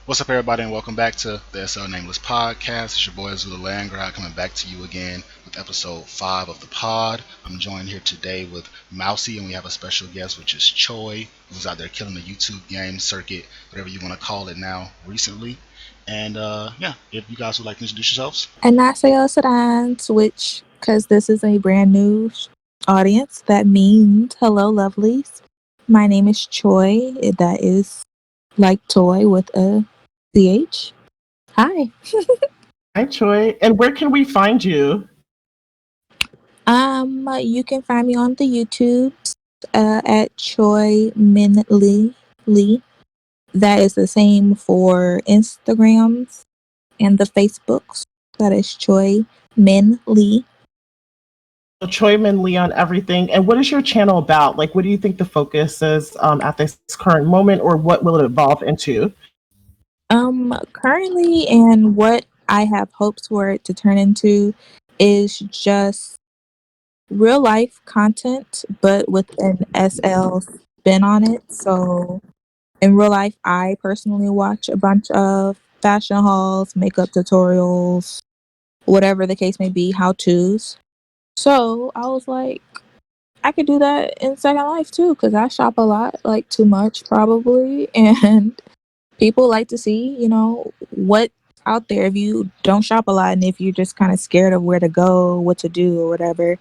What's up, everybody, and welcome back to the SL Nameless podcast. It's your boy Zula Landgraab coming back to you again with episode 5 of the pod. I'm joined here today with Mousy, and we have a special guest, which is Choi, who's out there killing the YouTube game circuit, whatever you want to call it now, recently. And yeah, if you guys would like to introduce yourselves. 안녕하세요, Sedans, which, because this is a brand new audience, that means hello, lovelies. My name is Choi. That is like toy with a CH. Hi. Hi, Choi. And where can we find you? You can find me on the YouTube at Choi MhinLee. That is the same for Instagrams and the Facebooks. That is Choi MhinLee. So Choi MhinLee on everything. And what is your channel about? Like, what do you think the focus is at this current moment, or what will it evolve into? Currently, and what I have hopes for it to turn into is just real life content, but with an SL spin on it. So, in real life, I personally watch a bunch of fashion hauls, makeup tutorials, whatever the case may be, how to's. So, I was like, I could do that in Second Life too, because I shop a lot, like too much probably, and people like to see, what's out there if you don't shop a lot and if you're just kind of scared of where to go, what to do, or whatever.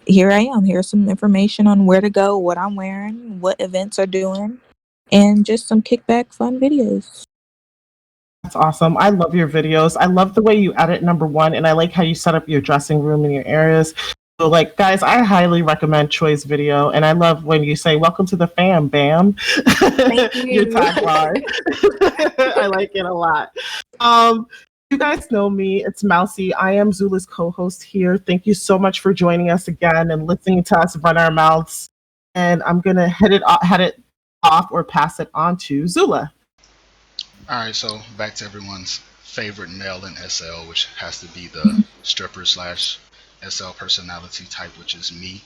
Here I am. Here's some information on where to go, what I'm wearing, what events are doing, and just some kickback fun videos. That's awesome. I love your videos. I love the way you edit, number one, and I like how you set up your dressing room and your areas. So, like, guys, I highly recommend Choi's video, and I love when you say, "Welcome to the fam, bam." Thank you. Your tagline. I like it a lot. You guys know me. It's Mousy. I am Zula's co-host here. Thank you so much for joining us again and listening to us run our mouths. And I'm gonna head it off or pass it on to Zula. Alright, so back to everyone's favorite male in SL, which has to be the stripper slash SL personality type, which is me.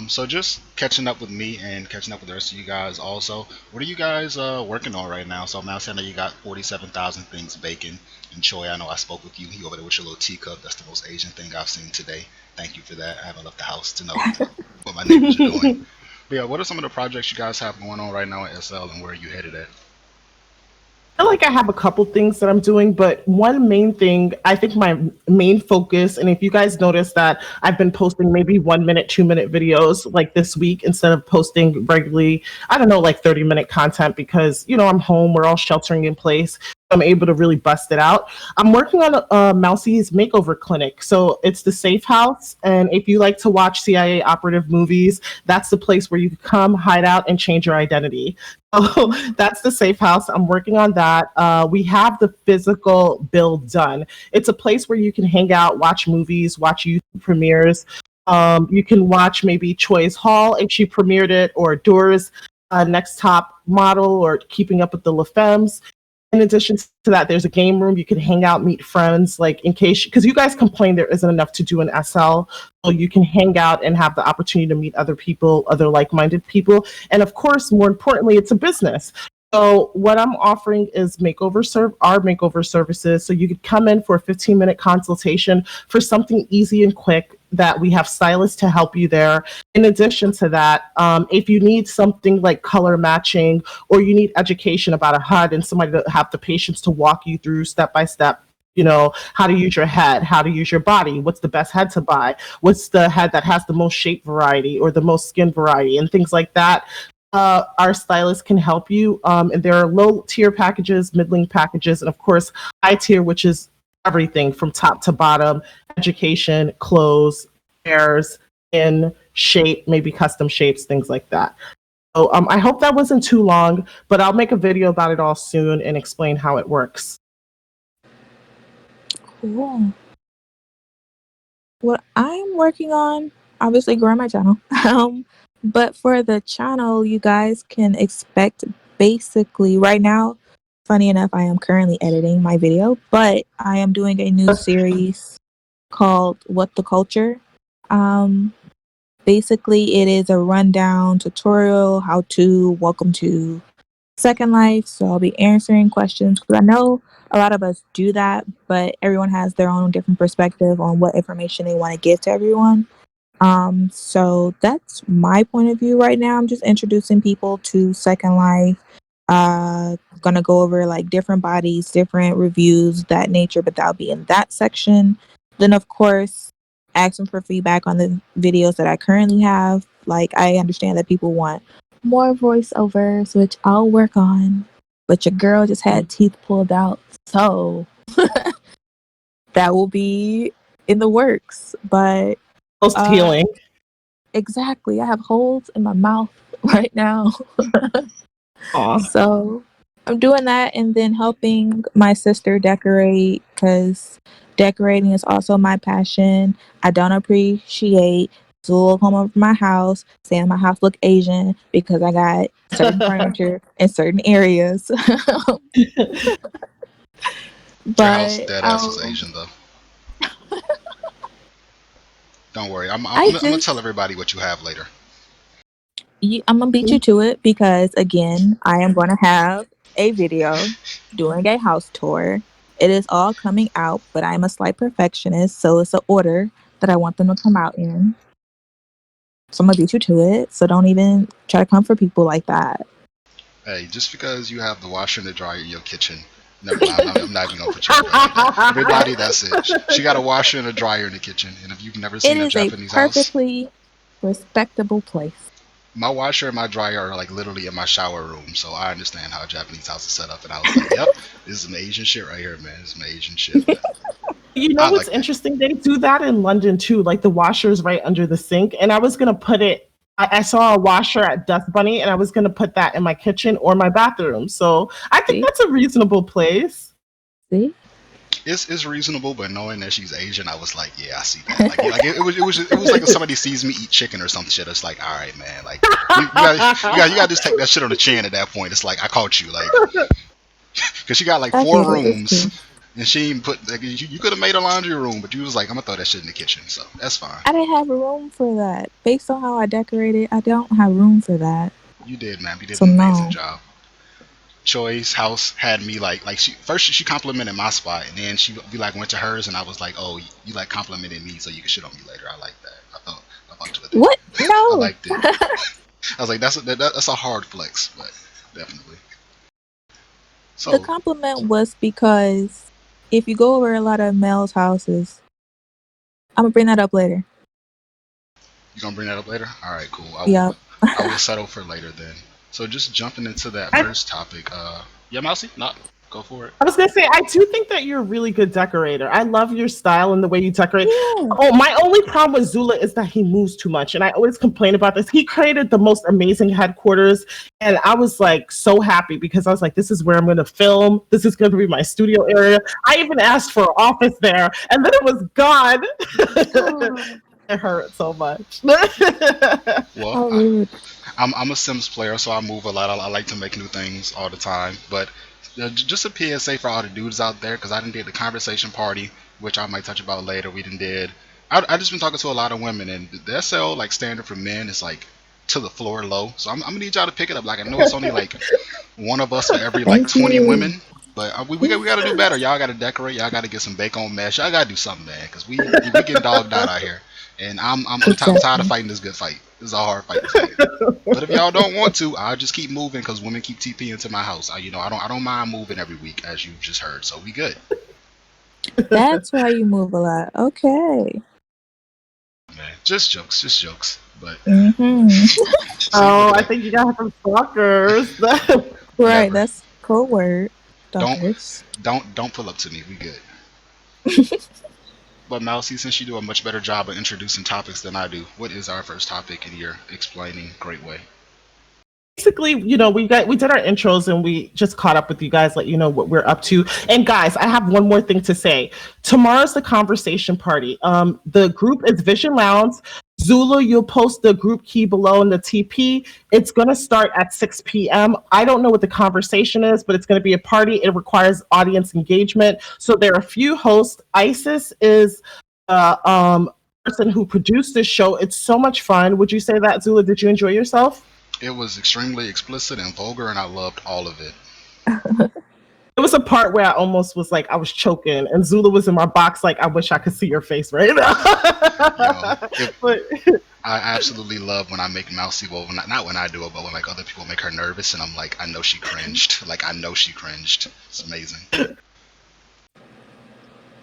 So just catching up with me and catching up with the rest of you guys also. What are you guys working on right now? So now saying that you got 47,000 things baking. And Choi, I know I spoke with you. You over there with your little teacup. That's the most Asian thing I've seen today. Thank you for that. I haven't left the house to know what my neighbors are doing. But yeah, what are some of the projects you guys have going on right now at SL, and where are you headed at? I feel like I have a couple things that I'm doing, but one main thing, I think my main focus, and if you guys notice that I've been posting maybe 1 minute, 2 minute videos like this week instead of posting regularly, I don't know, like 30-minute content because, I'm home, we're all sheltering in place. I'm able to really bust it out. I'm working on Mousy's makeover clinic. So it's the safe house. And if you like to watch CIA operative movies, that's the place where you can come, hide out, and change your identity. So that's the safe house. I'm working on that. We have the physical build done. It's a place where you can hang out, watch movies, watch YouTube premieres. You can watch maybe Choi's Haul if she premiered it, or Doors Next Top Model, or Keeping Up with the La Femmes. In addition to that, there's a game room. You can hang out, meet friends, like in case, because you guys complain there isn't enough to do in SL. So you can hang out and have the opportunity to meet other people, other like-minded people. And of course, more importantly, it's a business. So what I'm offering is our makeover services. So you could come in for a 15-minute consultation for something easy and quick that we have stylists to help you there. In addition to that, if you need something like color matching, or you need education about a HUD and somebody to have the patience to walk you through step by step, how to use your head, how to use your body, what's the best head to buy, what's the head that has the most shape variety or the most skin variety, and things like that. Our stylists can help you. And there are low tier packages, middling packages, and of course, high tier, which is everything from top to bottom: education, clothes, hairs, in shape, maybe custom shapes, things like that. So I hope that wasn't too long, but I'll make a video about it all soon and explain how it works. Cool. What I'm working on, obviously growing my channel. But for the channel, you guys can expect basically right now, funny enough, I am currently editing my video, but I am doing a new series called What the Culture. Basically, it is a rundown tutorial, how to, welcome to Second Life, so I'll be answering questions because I know a lot of us do that, but everyone has their own different perspective on what information they want to give to everyone. So that's my point of view right now. I'm just introducing people to Second Life. Gonna go over like different bodies, different reviews, that nature, but that'll be in that section. Then of course, asking for feedback on the videos that I currently have. Like I understand that people want more voiceovers, which I'll work on. But your girl just had teeth pulled out, so that will be in the works. But Post uh healing. exactly. I have holes in my mouth right now. Aw. So I'm doing that and then helping my sister decorate because decorating is also my passion. I don't appreciate Zula come over my house saying my house look Asian because I got certain furniture in certain areas. Your house But dead ass is Asian though. Don't worry. I I'm gonna tell just everybody what you have later. I'm gonna beat you to it because again, I am gonna have a video doing a house tour. It is all coming out, but I'm a slight perfectionist, so it's an order that I want them to come out in. So I'm gonna beat you to it. So don't even try to come for people like that. Hey, just because you have the washer and the dryer in your kitchen, never mind. I'm not even gonna put you on game like that. Everybody, that's it. She got a washer and a dryer in the kitchen, and if you've never It seen a is a Japanese house, perfectly respectable place. my washer and my dryer are like literally in my shower room, so I understand how a Japanese house is set up. And I was like, "Yep, this is some Asian shit right here, man. This is some Asian shit." But You know I what's like that. interesting? They do that in London too. Like the washer's right under the sink, and I was gonna put it. I saw a washer at Dust Bunny, and I was gonna put that in my kitchen or my bathroom. So I think See, that's a reasonable place. see. It's reasonable, but knowing that she's Asian, I was like, "Yeah, I see that." Like it was like if somebody sees me eat chicken or some shit. It's like, all right, man. Like you got to just take that shit on the chin at that point. It's like I caught you, like because she got like I four get it. It's rooms. cool. And she even put like you could have made a laundry room, but you was like, I'm gonna throw that shit in the kitchen, so that's fine. I didn't have room for that. Based on how I decorated, I don't have room for that. You did, man. You did So an amazing no. job. Choi's house had me like she first she complimented my spot, and then she be like went to hers, and I was like, oh, you like complimented me, so you can shit on me later. I like that. I fucked with it. What? I No. liked it. I was like, that's a hard flex, but definitely. The So compliment was because if you go over a lot of males' houses, I'm gonna bring that up later. you gonna bring that up later? All right, cool. Yep. I will settle for later then. So just jumping into that I, first topic. Yeah, Mousy, not go for it. I was gonna say I do think that you're a really good decorator. I love your style and the way you decorate. Yeah. Oh, my only problem with Zula is that he moves too much, and I always complain about this. He created the most amazing headquarters, and I was like so happy because I was like, "This is where I'm going to film. This is going to be my studio area." I even asked for an office there, and then it was gone. Oh, It hurt so much. Well, how rude. I'm a Sims player, so I move a lot. I like to make new things all the time. But just a PSA for all the dudes out there, because I didn't did the conversation party, which I might touch about later. We didn't did. I just been talking to a lot of women, and the SL like standard for men is like to the floor low. So I'm gonna need y'all to pick it up. Like I know it's only like one of us for every like Thank 20 you. women. But we got to do better. Y'all got to decorate. Y'all got to get some bacon mesh. Y'all got to do something, man, because we getting dogged out here, and I'm tired of Exactly. fighting this good fight. This is a hard fight to fight. But if y'all don't want to, I'll just keep moving because women keep TP into my house. I don't mind moving every week, as you just heard. So we good, That's why you move a lot. Okay. man. Just jokes, just jokes. But Mm-hmm. see, look Oh, at I that. think you got some stalkers. Right. Never. That's code word. Don't Stalkers. don't pull up to me. We good. But Mousy, since you do a much better job of introducing topics than I do, what is our first topic in your explaining great way? Basically, we did our intros and we just caught up with you guys, let you know what we're up to. And guys, I have one more thing to say. Tomorrow's the conversation party. The group is Vision Lounge. Zula, you'll post the group key below in the TP. It's going to start at 6 p.m. I don't know what the conversation is, but it's going to be a party. It requires audience engagement. So there are a few hosts. Isis is person who produced this show. It's so much fun. Would you say that, Zula? Did you enjoy yourself? It was extremely explicit and vulgar, and I loved all of it. It was a part where I almost was like I was choking, and Zula was in my box like I wish I could see your face right Yo, now. if But I absolutely love when I make Mousy, well, not when I do it, but when like other people make her nervous, and I'm like, I know she cringed. Like I know she cringed. It's amazing.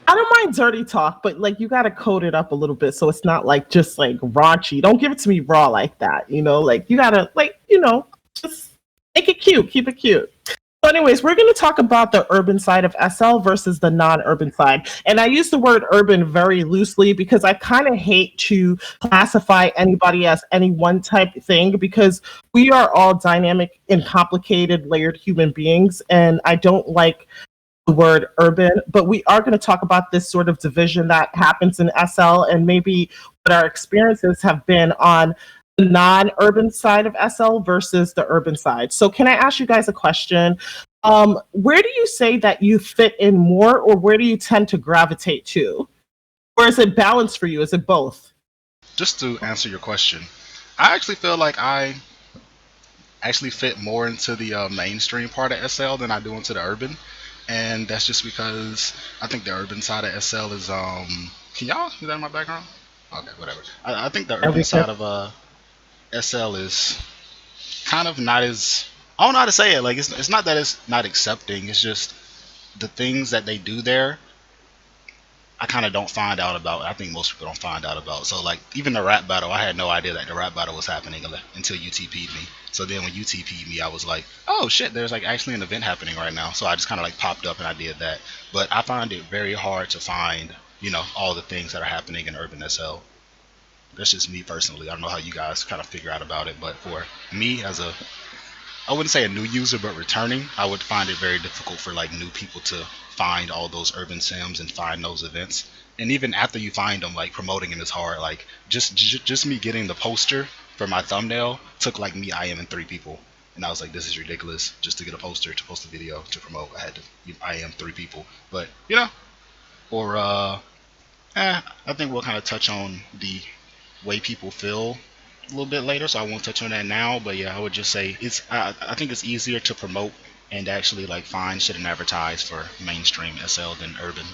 I don't mind dirty talk, but like you gotta code it up a little bit so it's not like just like raunchy. Don't give it to me raw like that, you know? Like you gotta like, just make it cute, keep it cute. So anyways, we're going to talk about the urban side of SL versus the non-urban side. And I use the word urban very loosely because I kind of hate to classify anybody as any one type thing because we are all dynamic and complicated, layered human beings. And I don't like the word urban, but we are going to talk about this sort of division that happens in SL and maybe what our experiences have been on the non-urban side of SL versus the urban side. So can I ask you guys a question? Where do you say that you fit in more, or where do you tend to gravitate to? Or is it balanced for you? Is it both? Just to answer your question, I actually feel like I actually fit more into the mainstream part of SL than I do into the urban, and that's just because I think the urban side of SL is Can y'all hear that in my background? Okay, whatever. I think the urban Everything. side of SL is kind of not as, I don't know how to say it. Like it's not that it's not accepting. It's just the things that they do there I kind of don't find out about. I think most people don't find out about. So like even the rap battle, I had no idea that the rap battle was happening until you TP'd me. So then when you TP'd me, I was like, oh shit, there's like actually an event happening right now. So I just kind of like popped up and I did that. But I find it very hard to find, all the things that are happening in Urban SL. That's just me personally. I don't know how you guys kind of figure out about it, but for me as a, I wouldn't say a new user, but returning, I would find it very difficult for like new people to find all those urban sims and find those events. And even after you find them, like promoting them is hard. Like just me getting the poster for my thumbnail took like me IMing 3 people, and I was like, this is ridiculous. Just to get a poster to post a video to promote, I had to IM 3 people. But or I think we'll kind of touch on the way people feel a little bit later, so I won't touch on that now. But yeah, I would just say I think it's easier to promote and actually like find shit and advertise for mainstream SL than urban.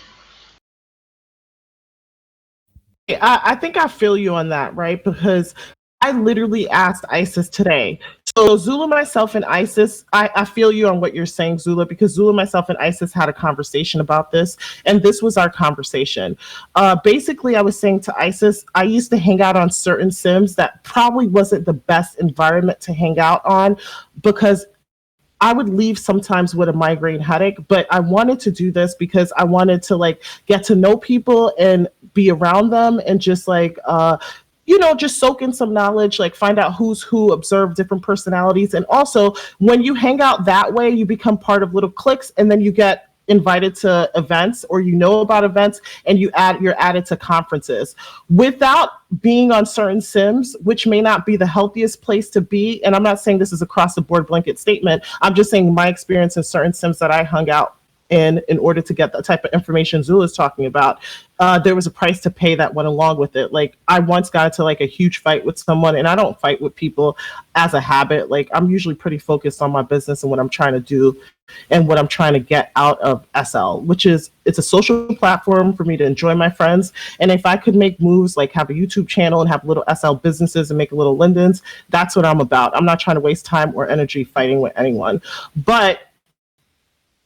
I think I feel you on that, right? Because I literally asked Isis today. So Zula, myself, and Isis, I feel you on what you're saying, Zula, because Zula, myself, and Isis had a conversation about this, and this was our conversation. Basically, I was saying to Isis, I used to hang out on certain sims that probably wasn't the best environment to hang out on because I would leave sometimes with a migraine headache, but I wanted to do this because I wanted to like get to know people and be around them and just like just soak in some knowledge, like find out who's who, observe different personalities. And also when you hang out that way, you become part of little cliques and then you get invited to events or about events and you're added to conferences without being on certain sims, which may not be the healthiest place to be. And I'm not saying this is across the board blanket statement. I'm just saying my experience in certain sims that I hung out in order to get the type of information Zula is talking about, there was a price to pay that went along with it. Like I once got into like a huge fight with someone, and I don't fight with people as a habit. Like I'm usually pretty focused on my business and what I'm trying to do and what I'm trying to get out of SL, which is it's a social platform for me to enjoy my friends. And if I could make moves like have a YouTube channel and have little SL businesses and make little Lindens, that's what I'm about. I'm not trying to waste time or energy fighting with anyone. But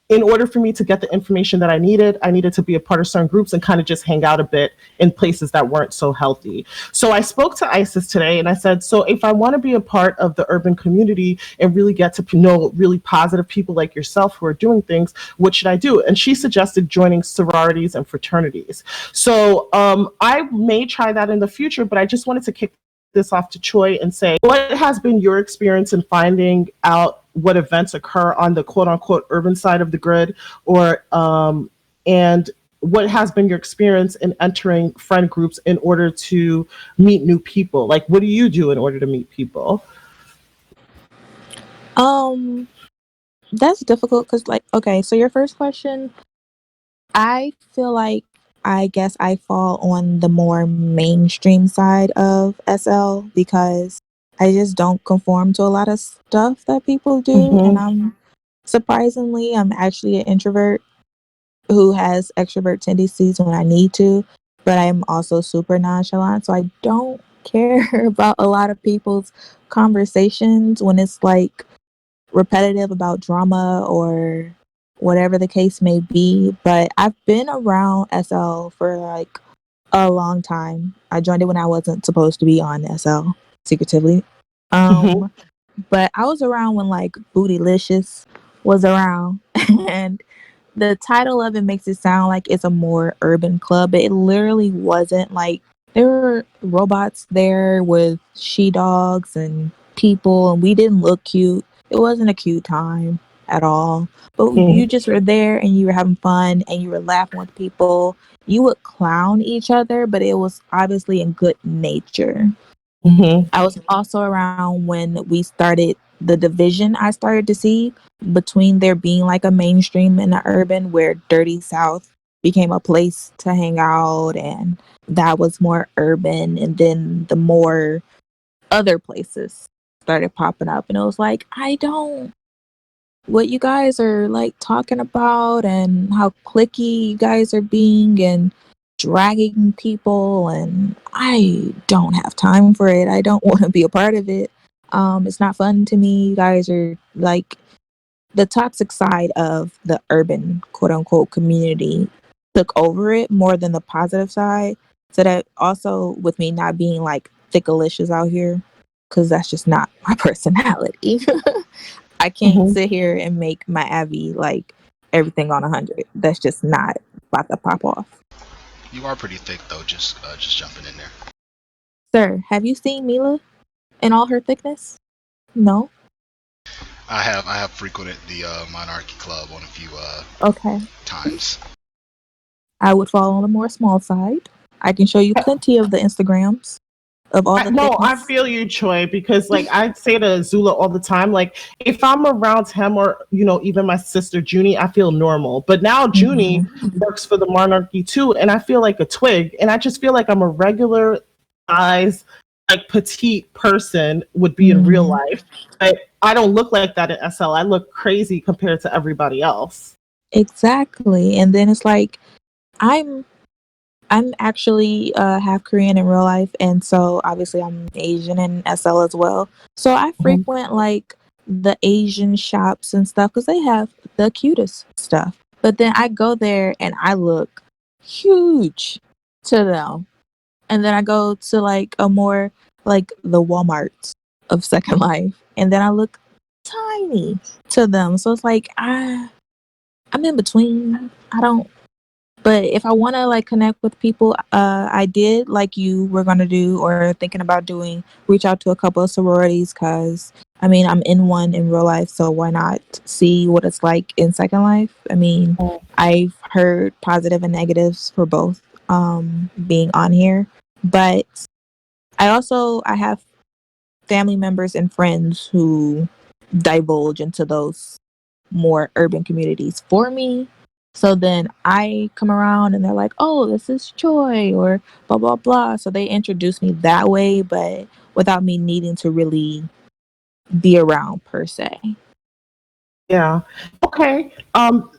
in order for me to get the information that I needed to be a part of certain groups and kind of just hang out a bit in places that weren't so healthy. So I spoke to Isis today and I said, so if I want to be a part of the urban community and really get to know really positive people like yourself who are doing things, what should I do? And she suggested joining sororities and fraternities. So I may try that in the future, but I just wanted to kick this off to Choi and say, what has been your experience in finding out what events occur on the quote unquote urban side of the grid, or and what has been your experience in entering friend groups in order to meet new people? Like, what do you do in order to meet people? That's difficult because, like, okay, so your first question, I feel like I guess I fall on the more mainstream side of SL because I just don't conform to a lot of stuff that people do, and Mm-hmm. I'm actually an introvert who has extrovert tendencies when I need to, but I'm also super nonchalant, so I don't care about a lot of people's conversations when it's like repetitive about drama or whatever the case may be. But I've been around SL for like a long time. I joined it when I wasn't supposed to be on SL secretively. Mm-hmm. Um, but I was around when like Bootylicious was around, and the title of it makes it sound like it's a more urban club, but it literally wasn't. Like there were robots there with she dogs and people, and we didn't look cute. It wasn't a cute time at all. But you just were there and you were having fun and you were laughing with people. You would clown each other, but it was obviously in good nature. Mm-hmm. I was also around when we started the division I started to see between there being like a mainstream and the urban, where Dirty South became a place to hang out, and that was more urban, and then the more other places started popping up, and it was like, I don't, what you guys are like talking about and how clicky you guys are being and dragging people, and I don't have time for it. I don't want to be a part of it. It's not fun to me. You guys are like, the toxic side of the urban quote unquote community took over it more than the positive side. So that also with me not being like thickalicious out here, because that's just not my personality. I can't Mm-hmm. sit here and make my Abby like everything on 100. That's just not about to pop off. You are pretty thick though. Just jumping in there. Sir, have you seen Mila in all her thickness? No? I have frequented the Monarchy Club on a few Okay. times. I would fall on the more small side. I can show you plenty of the Instagrams of all the No, I thickness. feel you, Choi, because like I say to Zula all the time, like if I'm around him or even my sister Junie, I feel normal. But now Junie Mhm. works for the monarchy too, and I feel like a twig, and I just feel like I'm a regular size, like petite person would be in real Mhm. life. But I don't look like that in SL. I look crazy compared to everybody else. Exactly. And then it's like I'm I'm actually half Korean in real life, and so obviously I'm Asian in SL as well. So I Mhm. frequent like the Asian shops and stuff because they have the cutest stuff. But then I go there and I look huge to them, and then I go to like a more like the Walmarts of Second Life, and then I look tiny to them. So it's like I'm in between. I don't, but if I want to like connect with people, I did like you were gonna do or thinking about doing, reach out to a couple of sororities because I mean I'm in one in real life, so why not see what it's like in Second Life? I mean, I've heard positive and negatives for both being on here, but I have family members and friends who divulge into those more urban communities for me. So then I come around and they're like, oh, this is Choi or blah, blah, blah. So they introduce me that way, but without me needing to really be around per se. Yeah. Okay.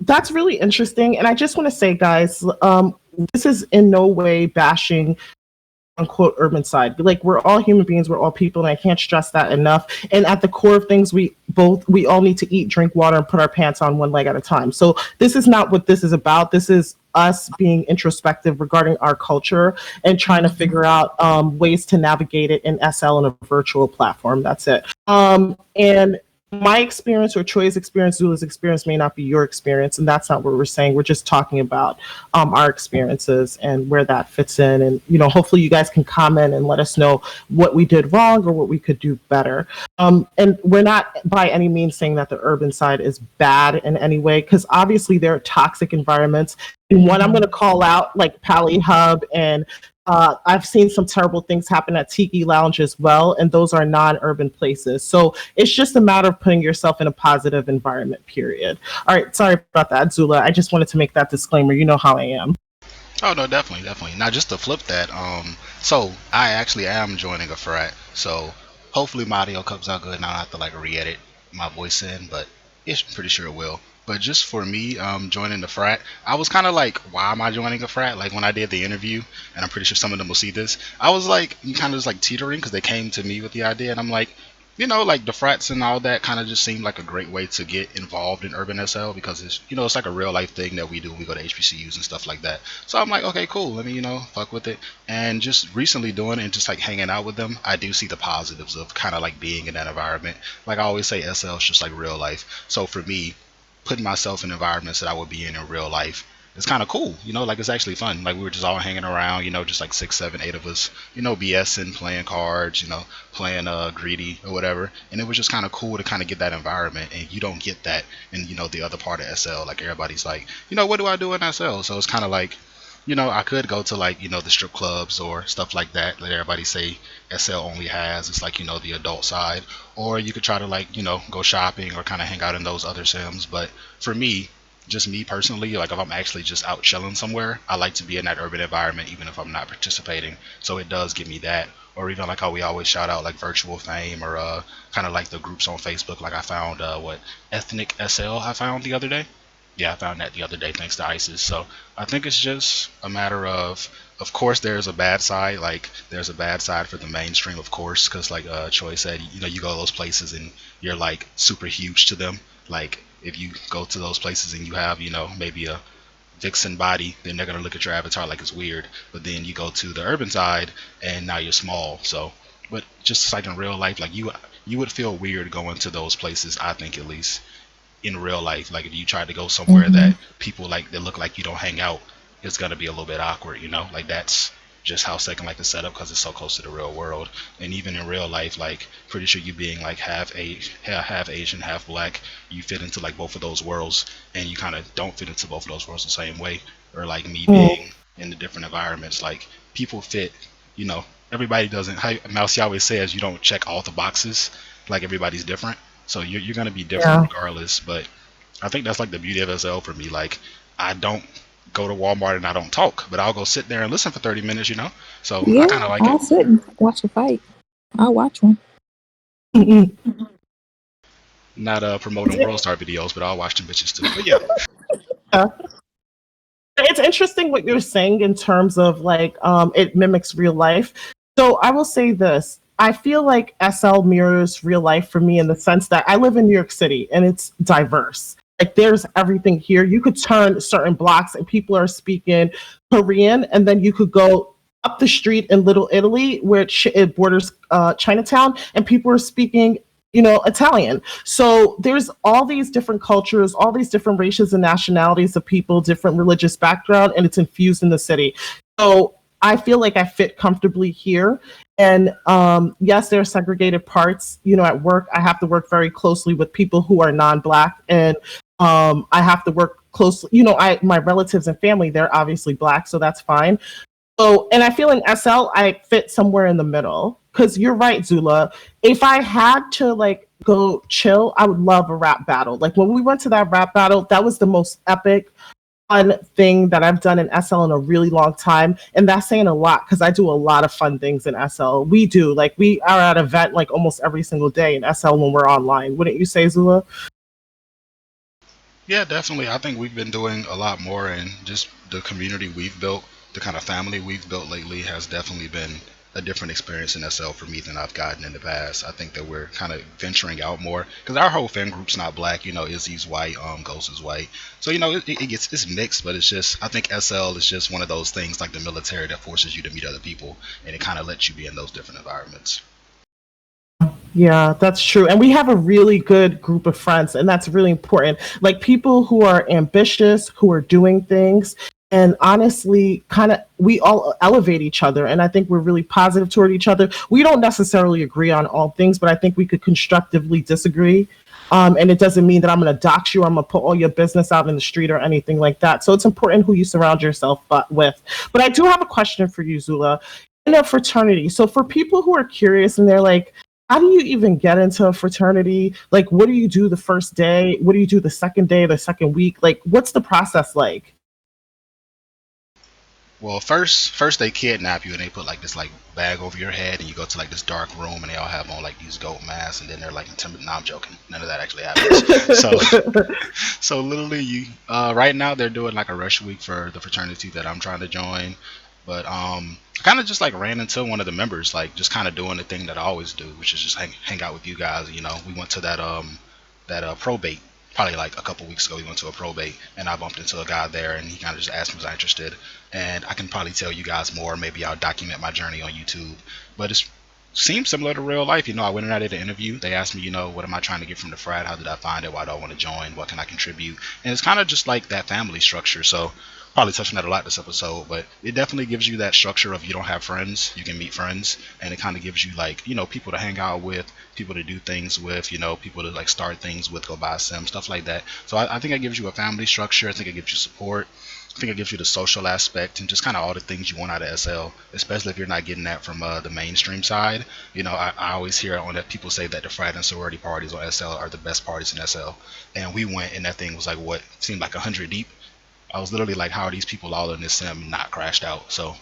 That's really interesting. And I just want to say, guys, this is in no way bashing unquote urban side. Like we're all human beings, we're all people, and I can't stress that enough. And at the core of things, we all need to eat, drink water, and put our pants on one leg at a time. So this is not what this is about. This is us being introspective regarding our culture and trying to figure out ways to navigate it in SL and a virtual platform. That's it. And my experience or Troy's experience, Zula's experience may not be your experience, and that's not what we're saying. We're just talking about our experiences and where that fits in. And hopefully you guys can comment and let us know what we did wrong or what we could do better. And we're not by any means saying that the urban side is bad in any way, because obviously there are toxic environments. And one I'm going to call out, like Pally Hub, and I've seen some terrible things happen at Tiki Lounge as well, and those are non-urban places. So it's just a matter of putting yourself in a positive environment, period. All right, sorry about that, Zula. I just wanted to make that disclaimer. You know how I am. Oh no, definitely, definitely. Now just to flip that, so I actually am joining a frat. So hopefully my audio comes out good and I don't have to like re-edit my voice in, but it's pretty sure it will. But just for me, joining the frat, I was kind of like, why am I joining a frat? Like when I did the interview, and I'm pretty sure some of them will see this, I was like, kind of just like teetering because they came to me with the idea, and I'm like, like the frats and all that kind of just seemed like a great way to get involved in urban SL because it's like a real life thing that we do. We go to HBCUs and stuff like that. So I'm like, okay, cool. Let me, fuck with it. And just recently doing it and just like hanging out with them, I do see the positives of kind of like being in that environment. Like I always say, SL is just like real life. So for me, putting myself in environments that I would be in real life, it's kind of cool, like it's actually fun. Like we were just all hanging around, just like six, seven, eight of us, BSing, playing cards, playing greedy or whatever. And it was just kind of cool to kind of get that environment, and you don't get that in the other part of SL. Like everybody's like, what do I do in SL? So it's kind of like, I could go to like the strip clubs or stuff like that that everybody say SL only has. It's like the adult side, or you could try to like go shopping or kind of hang out in those other sims. But for me, just me personally, like if I'm actually just out chilling somewhere, I like to be in that urban environment even if I'm not participating. So it does give me that. Or even like how we always shout out like virtual fame or kind of like the groups on Facebook. Like I found what ethnic SL I found the other day. Yeah, I found that the other day thanks to ISIS. So I think it's just a matter of course, there's a bad side. Like there's a bad side for the mainstream, of course, because like Choi said, you go to those places and you're like super huge to them. Like if you go to those places and you have maybe a vixen body, then they're gonna look at your avatar like it's weird. But then you go to the urban side and now you're small. So, but just like in real life, like you would feel weird going to those places. I think at least in real life. Like if you try to go somewhere Hmm. that people like that look like you don't hang out, it's gonna be a little bit awkward, Like that's just how Second Life is set up because it's so close to the real world. And even in real life, like pretty sure you being like half Asian, half black, you fit into like both of those worlds, and you kind of don't fit into both of those worlds the same way. Or like me Mm, being in the different environments, like people fit, you know. Everybody doesn't. How Mousy always says, you don't check all the boxes. Like everybody's different. So you're gonna be different yeah. regardless. But I think that's like the beauty of SL for me. Like I don't go to Walmart and I don't talk, but I'll go sit there and listen for 30 minutes. So I Yeah, kind of like it. I'll sit and watch a fight. I'll watch one. Mm-mm. Not promoting World Star videos, but I'll watch them bitches too. But yeah, Yeah. It's interesting what you're saying in terms of like it mimics real life. So I will say this. I feel like SL mirrors real life for me in the sense that I live in New York City and it's diverse. Like there's everything here. You could turn certain blocks and people are speaking Korean, and then you could go up the street in Little Italy where it borders Chinatown, and people are speaking, Italian. So there's all these different cultures, all these different races and nationalities of people, different religious background, and it's infused in the city. So I feel like I fit comfortably here. And yes, there are segregated parts. At work, I have to work very closely with people who are non-black, and I have to work closely. My relatives and family, they're obviously black, so that's fine. So, and I feel in SL, I fit somewhere in the middle. Because you're right, Zula. If I had to like go chill, I would love a rap battle. Like when we went to that rap battle, that was the most epic, fun thing that I've done in SL in a really long time. And that's saying a lot because I do a lot of fun things in SL. We do. Like we are at an event like almost every single day in SL when we're online. Wouldn't you say, Zula? yeah, definitely. I think we've been doing a lot more, and just the community we've built, the kind of family we've built lately, has definitely been a different experience in SL for me than I've gotten in the past. I think that we're kind of venturing out more because our whole fan group's not black. Izzy's white, Ghost is white, so it's mixed, but it's just I think SL is just one of those things like the military that forces you to meet other people, and it kind of lets you be in those different environments. Yeah, that's true. And we have a really good group of friends, and that's really important. Like people who are ambitious, who are doing things, and honestly, kind of, we all elevate each other. And I think we're really positive toward each other. We don't necessarily agree on all things, but I think we could constructively disagree. And it doesn't mean that I'm going to dox you or I'm going to put all your business out in the street or anything like that. So it's important who you surround yourself with. But I do have a question for you, Zula. In a fraternity, so for people who are curious and they're like, how do you even get into a fraternity? Like, what do you do the first day? What do you do the second day, the second week? Like, what's the process like? Well, first they kidnap you and they put like this like bag over your head and you go to like this dark room and they all have on like these goat masks and then they're like intimidating. No, I'm joking. None of that actually happens. So so literally, you right now they're doing like a rush week for the fraternity that I'm trying to join, but I kind of just like ran into one of the members, like just kind of doing the thing that I always do, which is just hang out with you guys. You know, we went to that probate probably like a couple weeks ago. We went to a probate and I bumped into a guy there and he kind of just asked me was I interested, and I can probably tell you guys more. Maybe I'll document my journey on YouTube, but it's seems similar to real life. You know, I went and I did an interview. They asked me, you know, what am I trying to get from the frat? How did I find it? Why do I want to join? What can I contribute? And it's kind of just like that family structure. So probably touching that a lot this episode, but it definitely gives you that structure of you don't have friends, you can meet friends, and it kind of gives you like, you know, people to hang out with, people to do things with, you know, people to like start things with, go buy sim, stuff like that. So I think it gives you a family structure. I think it gives you support. I think it gives you the social aspect and just kind of all the things you want out of SL, especially if you're not getting that from the mainstream side. You know, I always hear on that people say that the frat and sorority parties on SL are the best parties in SL, and we went and that thing was like what seemed like 100 deep. I was literally like, how are these people all in this sim not crashed out? So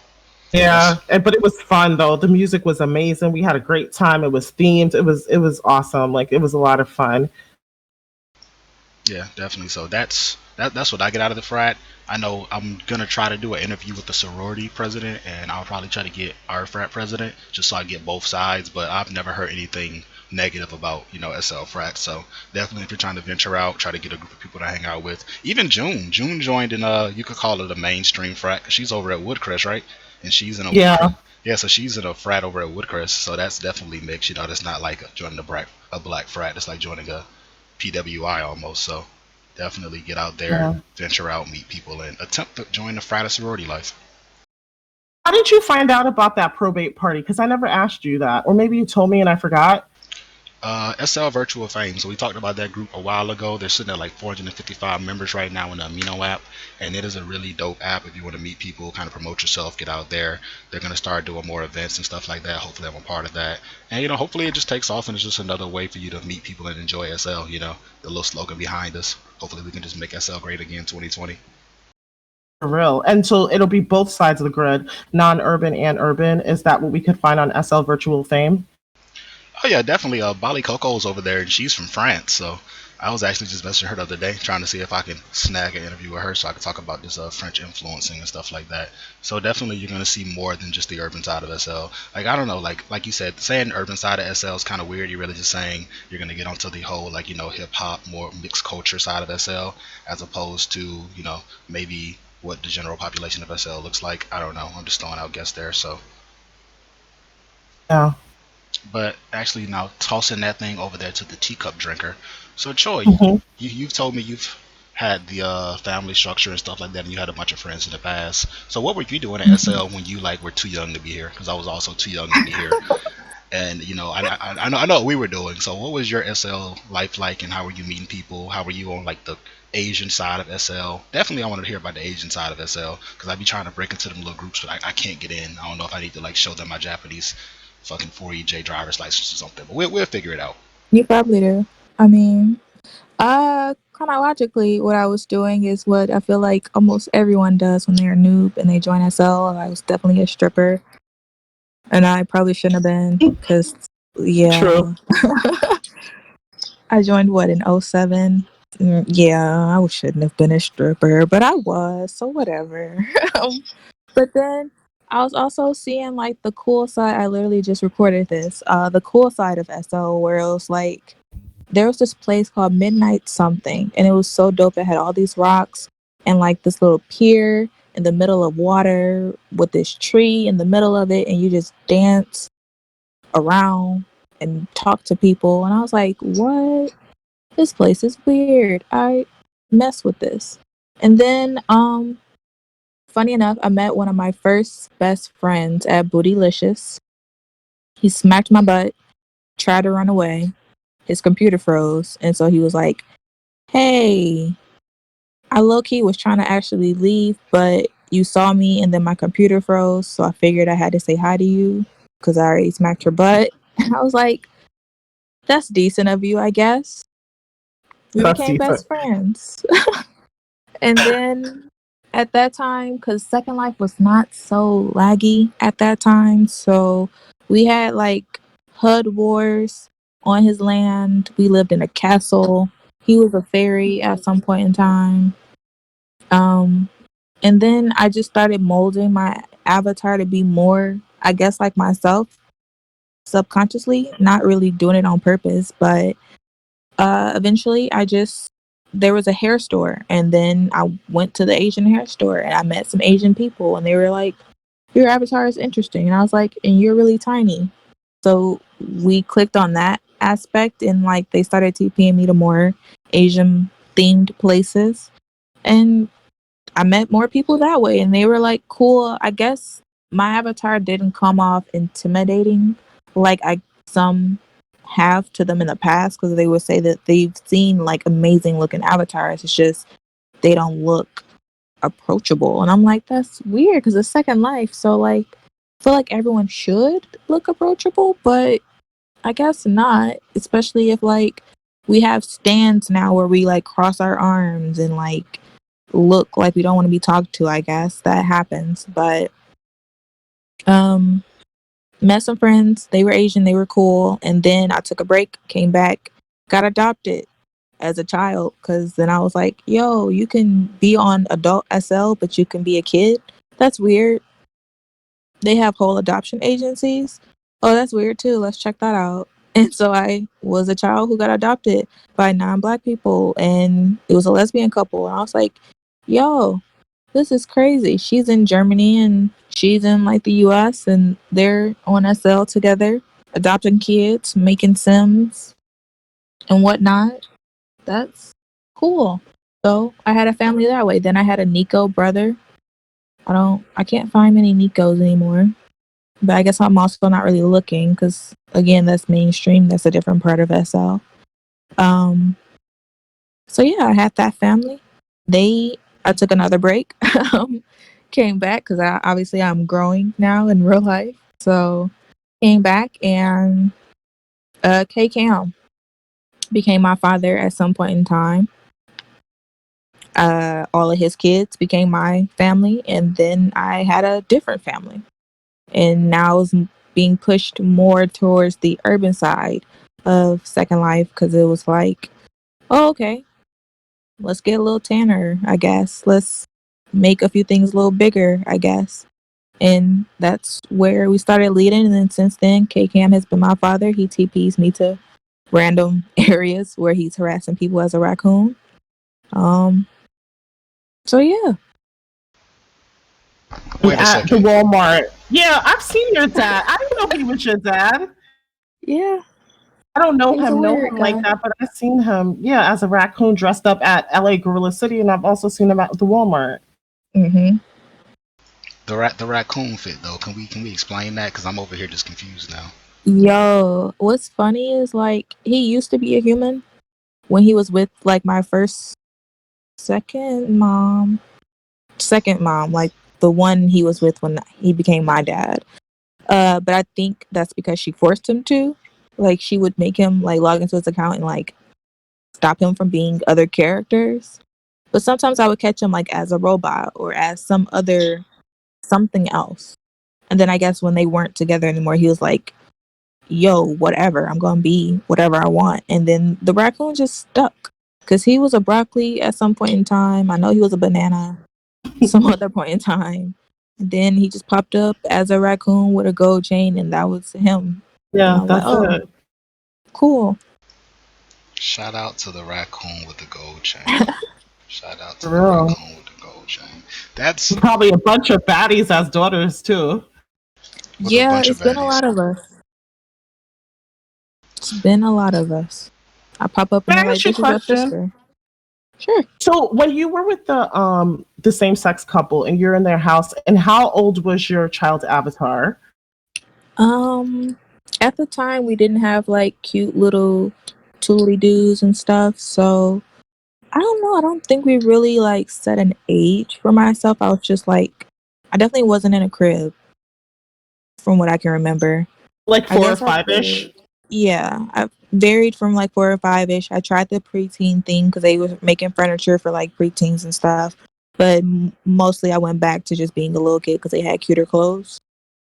yeah, that's Yeah, but it was fun though. The music was amazing. We had a great time. It was themed. It was awesome. Like it was a lot of fun. yeah, definitely. So that's what I get out of the frat. I know I'm gonna try to do an interview with the sorority president, and I'll probably try to get our frat president just so I get both sides. But I've never heard anything negative about SL frat. So definitely, if you're trying to venture out, try to get a group of people to hang out with. Even June joined in you could call it a mainstream frat 'cause she's over at Woodcrest, right? And she's in a Yeah, yeah, so she's in a frat over at Woodcrest. So that's definitely mixed. You know, that's not like joining a black frat. It's like joining a PWI almost. So definitely get out there, yeah. venture out, meet people, and attempt to join the frat or sorority life. How did you find out about that probate party? Because I never asked you that, or maybe you told me and I forgot. SL Virtual Fame. So we talked about that group a while ago. They're sitting at like 455 members right now in the Amino app, and it is a really dope app if you want to meet people, kind of promote yourself, get out there. They're gonna start doing more events and stuff like that. Hopefully, I'm a part of that, and hopefully it just takes off and it's just another way for you to meet people and enjoy SL. The little slogan behind us. Hopefully, we can just make SL great again 2020. For real. And so it'll be both sides of the grid, non-urban and urban. Is that what we could find on SL Virtual Fame? Oh yeah, definitely. Bali Coco's over there, and she's from France. So I was actually just messaging her the other day, trying to see if I can snag an interview with her, so I could talk about this French influencing and stuff like that. So definitely, you're gonna see more than just the urban side of SL. Like I don't know, like you said, saying urban side of SL is kind of weird. You're really just saying you're gonna get onto the whole like hip hop, more mixed culture side of SL, as opposed to maybe what the general population of SL looks like. I don't know. I'm just throwing out guess there. So Yeah. but actually, now tossing that thing over there to the teacup drinker. So, Choi, Hmm. you've told me you've had the family structure and stuff like that, and you had a bunch of friends in the past. So, what were you doing at SL when you like were too young to be here? Because I was also too young to be here, and I know what we were doing. So, what was your SL life like, and how were you meeting people? How were you on like the Asian side of SL? Definitely, I wanted to hear about the Asian side of SL because I'd be trying to break into them little groups, but I can't get in. I don't know if I need to like show them my Japanese fucking 4EJ driver's license or something. But we'll figure it out. You probably do. I mean, chronologically, what I was doing is what I feel like almost everyone does when they're a noob and they join SL. I was definitely a stripper, and I probably shouldn't have been because, True. yeah, I joined what in '07. Yeah, I shouldn't have been a stripper, but I was, so whatever. But then I was also seeing like the cool side. I literally just recorded this. The cool side of SL, where it was like there was this place called Midnight Something, and it was so dope. It had all these rocks and like this little pier in the middle of water with this tree in the middle of it, and you just dance around and talk to people. And I was like, what? This place is weird. I mess with this. And then, funny enough, I met one of my first best friends at Bootylicious. He smacked my butt, tried to run away. His computer froze, and so he was like, hey, I low key was trying to actually leave, but you saw me and then my computer froze, so I figured I had to say hi to you because I already smacked your butt. And I was like, that's decent of you, I guess. We That's became decent. best friends. And then at that time because Second Life was not so laggy at that time. So we had like HUD wars on his land. We lived in a castle. He was a fairy at some point in time. Um, and then I just started molding my avatar to be more, I guess, like myself subconsciously, not really doing it on purpose, but eventually I just there was a hair store and then I went to the Asian hair store and I met some Asian people and they were like, your avatar is interesting, and I was like, and you're really tiny. So we clicked on that aspect and like they started TPing me to more Asian themed places and I met more people that way and they were like cool. I guess my avatar didn't come off intimidating like I some have to them in the past because they would say that they've seen like amazing looking avatars. It's just they don't look approachable. And I'm like, that's weird because it's Second Life. So like I feel like everyone should look approachable, but I guess not. Especially if like we have stands now where we like cross our arms and like look like we don't want to be talked to. I guess that happens. But um met some friends, they were Asian, they were cool, and then I took a break, came back, got adopted as a child because then I was like, yo, you can be on adult SL but you can be a kid. That's weird. They have whole adoption agencies. Oh, that's weird too. Let's check that out. And so I was a child who got adopted by non-black people, and it was a lesbian couple. And I was like, yo, this is crazy. She's in Germany and she's in like the US, and they're on SL together, adopting kids, making Sims and whatnot. That's cool. So I had a family that way. Then I had a Nico brother. I can't find many Nicos anymore. But I guess I'm also not really looking because again, that's mainstream. That's a different part of SL. Um, so yeah, I had that family. I took another break. Came back because I obviously I'm growing now in real life. So came back and K Cam became my father at some point in time. All of his kids became my family, and then I had a different family, and now I was being pushed more towards the urban side of Second Life because it was like, oh, okay, let's get a little tanner, I guess. Let's make a few things a little bigger, I guess. And that's where we started leading. And then since then, K Cam has been my father. He TPs me to random areas where he's harassing people as a raccoon. Um, so yeah, Wait a At the second. Walmart. Yeah, I've seen your dad. I didn't know he was your dad. yeah, I don't he's a know weird him like guy. that, but I've seen him, yeah, as a raccoon dressed up at LA Gorilla City, and I've also seen him at the Walmart. hmm The raccoon fit though. Can we explain that? Because I'm over here just confused now. Yo, what's funny is like he used to be a human when he was with like my first second mom, second mom, like the one he was with when he became my dad. But I think that's because she forced him to. Like she would make him like log into his account and like stop him from being other characters. But sometimes I would catch him like as a robot or as some other something else. And then I guess when they weren't together anymore, he was like, yo, whatever, I'm gonna be whatever I want. And then the raccoon just stuck. Cause he was a broccoli at some point in time. I know he was a banana some other point in time. And then he just popped up as a raccoon with a gold chain and that was him. And Yeah, I was like, that's oh, it. cool. Shout out to the raccoon with the gold chain. Shout out to For the real. raccoon with the gold chain. That's Probably a bunch of baddies as daughters too. with a Yeah, bunch of it's been a baddies. lot of us. It's been a lot of us. I pop up and Can they're I like, ask you a this is your question? sister. Sure. So when you were with the same sex couple and you're in their house, and how old was your child avatar? Um, at the time we didn't have like cute little tooly doos and stuff, so I don't know. I don't think we really like set an age for myself. I was just like, I definitely wasn't in a crib from what I can remember. Like I 4 or guess I 5 ish? did. Yeah, I varied from like 4 or 5 ish. I tried the preteen thing because they were making furniture for like preteens and stuff. but mostly I went back to just being a little kid because they had cuter clothes.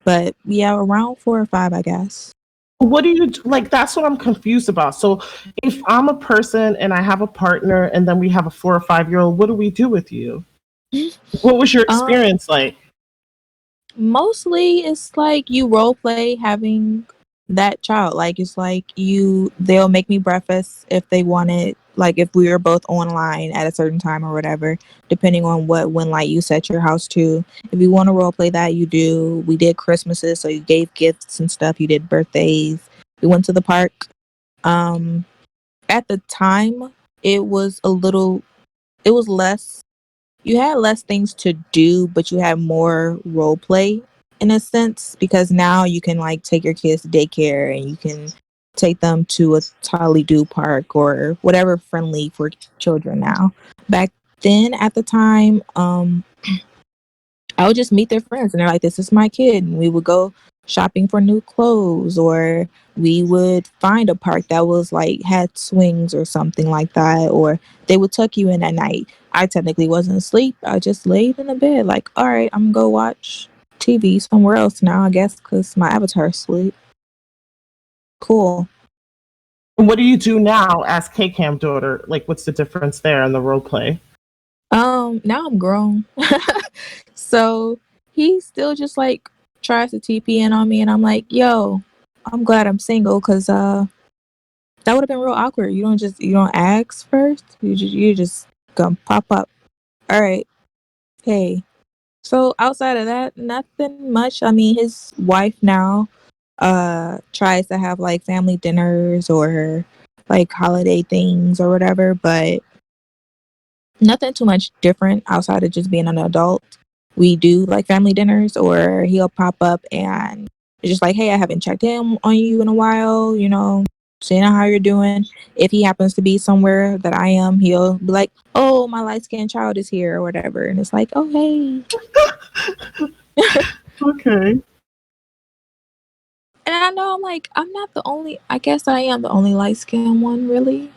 But yeah, around 4 or 5, I guess. What do you like? That's what I'm confused about. So, if I'm a person and I have a partner, and then we have a 4 or 5 year old, what do we do with you? What was your Um, experience like? Mostly it's like you role play having that child. Like it's like they'll make me breakfast if they want it. Like if we were both online at a certain time or whatever, depending on when like you set your house to. If you want to role play that, you do. We did Christmases, so you gave gifts and stuff. You did birthdays. We went to the park. Um, at the time, it was a little. It was less, you had less things to do, but you had more role play in a sense because now you can like take your kids to daycare and you can take them to a Tolly Do park or whatever friendly for children now. Back then, at the time, I would just meet their friends and they're like, this is my kid. And we would go shopping for new clothes or we would find a park that was like had swings or something like that. Or they would tuck you in at night. I technically wasn't asleep. I just laid in the bed like, all right, I'm going to go watch TV somewhere else now, I guess, because my avatar's asleep. Cool. And what do you do now as K Cam daughter? Like, what's the difference there in the role play? Now I'm grown. So he still just like tries to TP in on me and I'm like, yo, I'm glad I'm single because that would have been real awkward. You don't ask first. You just gonna pop up. All right, hey. So outside of that, nothing much. I mean, his wife now tries to have like family dinners or like holiday things or whatever, but nothing too much different outside of just being an adult. We do like family dinners, or he'll pop up and it's just like, hey, I haven't checked in on you in a while, seeing how you're doing. If he happens to be somewhere that I am, he'll be like, oh, my light skinned child is here or whatever. And it's like, oh, hey. Okay. And I know I'm like, I'm not the only, I guess I am the only light skinned one, really.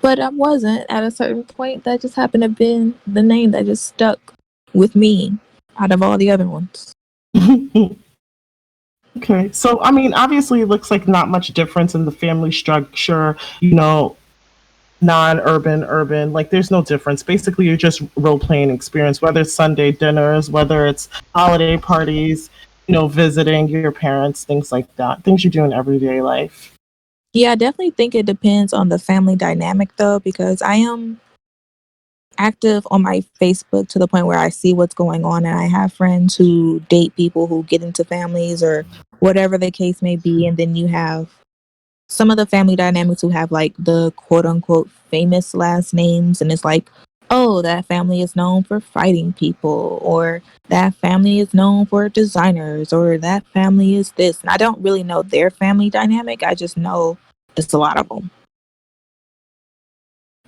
But I wasn't at a certain point. That just happened to be the name that just stuck with me out of all the other ones. Okay. So, I mean, obviously, it looks like not much difference in the family structure, non urban, urban. Like, there's no difference. Basically, you're just role playing experience, whether it's Sunday dinners, whether it's holiday parties, visiting your parents, things like that, things you do in everyday life. Yeah, I definitely think it depends on the family dynamic though, because I am active on my Facebook to the point where I see what's going on and I have friends who date people who get into families or whatever the case may be. And then you have some of the family dynamics who have like the quote unquote famous last names. And it's like, oh, that family is known for fighting people, or that family is known for designers, or that family is this. And I don't really know their family dynamic. I just know it's a lot of them.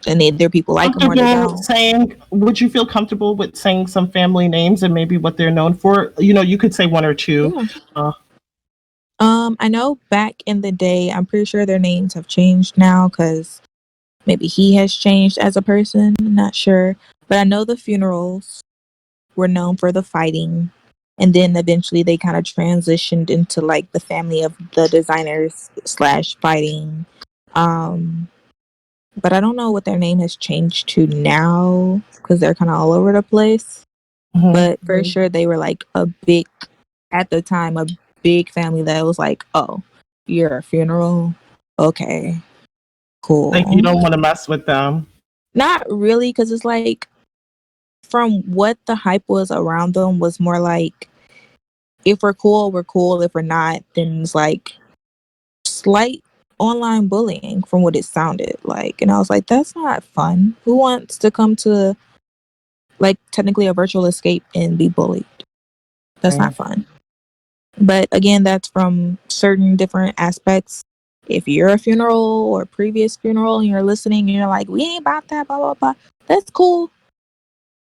And either people like them or they Comfortable don't. saying, would you feel comfortable with saying some family names and maybe what they're known for? You could say one or two. Yeah. Uh, I know back in the day, I'm pretty sure their names have changed now because maybe he has changed as a person. I'm not sure. But I know the funerals were known for the fighting. And then eventually they kind of transitioned into like the family of the designers slash fighting. Um, but I don't know what their name has changed to now because they're kind of all over the place. mhm. But for sure, they were like a big, at the time, a big family that was like, oh, you're a funeral? Okay, Like you cool. don't want to mess with them. Not really, because it's like, from what the hype was around them, was more like, if we're cool, we're cool. If we're not, then it's like slight online bullying from what it sounded like. And I was like, that's not fun. Who wants to come to like technically a virtual escape and be bullied? That's not Right. fun. But again, that's from certain different aspects. If you're a funeral or previous funeral and you're listening and you're like, we ain't about that, blah, blah, blah, that's cool.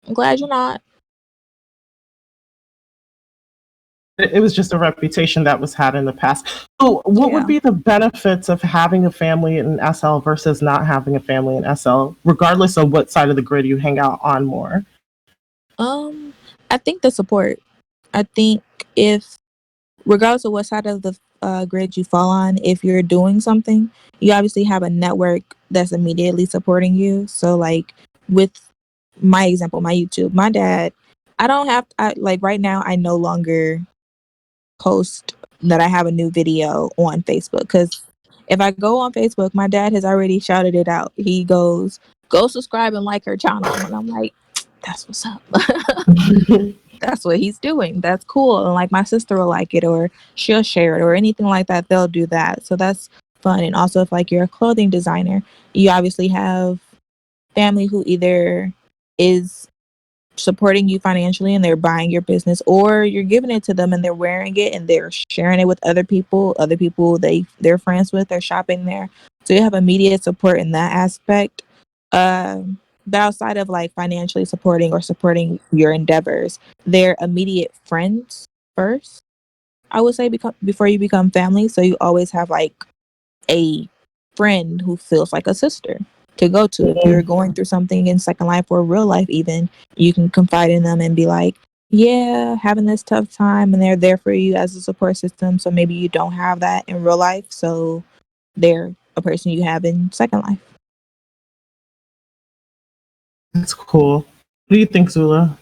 I'm glad you're not. It was just a reputation that was had in the past. So, what would Yeah. be the benefits of having a family in SL versus not having a family in SL, regardless of what side of the grid you hang out on more? Um, I think the support. I think if regardless of what side of the grid you fall on, if you're doing something, you obviously have a network that's immediately supporting you. So, like with my example, my YouTube, my dad, I don't have like right now. I no longer post that I have a new video on Facebook because if I go on Facebook, my dad has already shouted it out. He goes, "Go subscribe and like her channel," and I'm like, "That's what's up." That's what he's doing. That's cool. And like my sister will like it or she'll share it or anything like that. They'll do that. So that's fun. And also, if like you're a clothing designer, you obviously have family who either is supporting you financially and they're buying your business, or you're giving it to them and they're wearing it and they're sharing it with other people they're friends with, they're shopping there. So you have immediate support in that aspect. But outside of like financially supporting or supporting your endeavors, they're immediate friends first, I would say, before you become family. So you always have like a friend who feels like a sister to go to. If you're going through something in Second Life or real life, even, you can confide in them and be like, yeah, having this tough time, and they're there for you as a support system. So maybe you don't have that in real life, so they're a person you have in Second Life. That's cool. What do you think, Zula?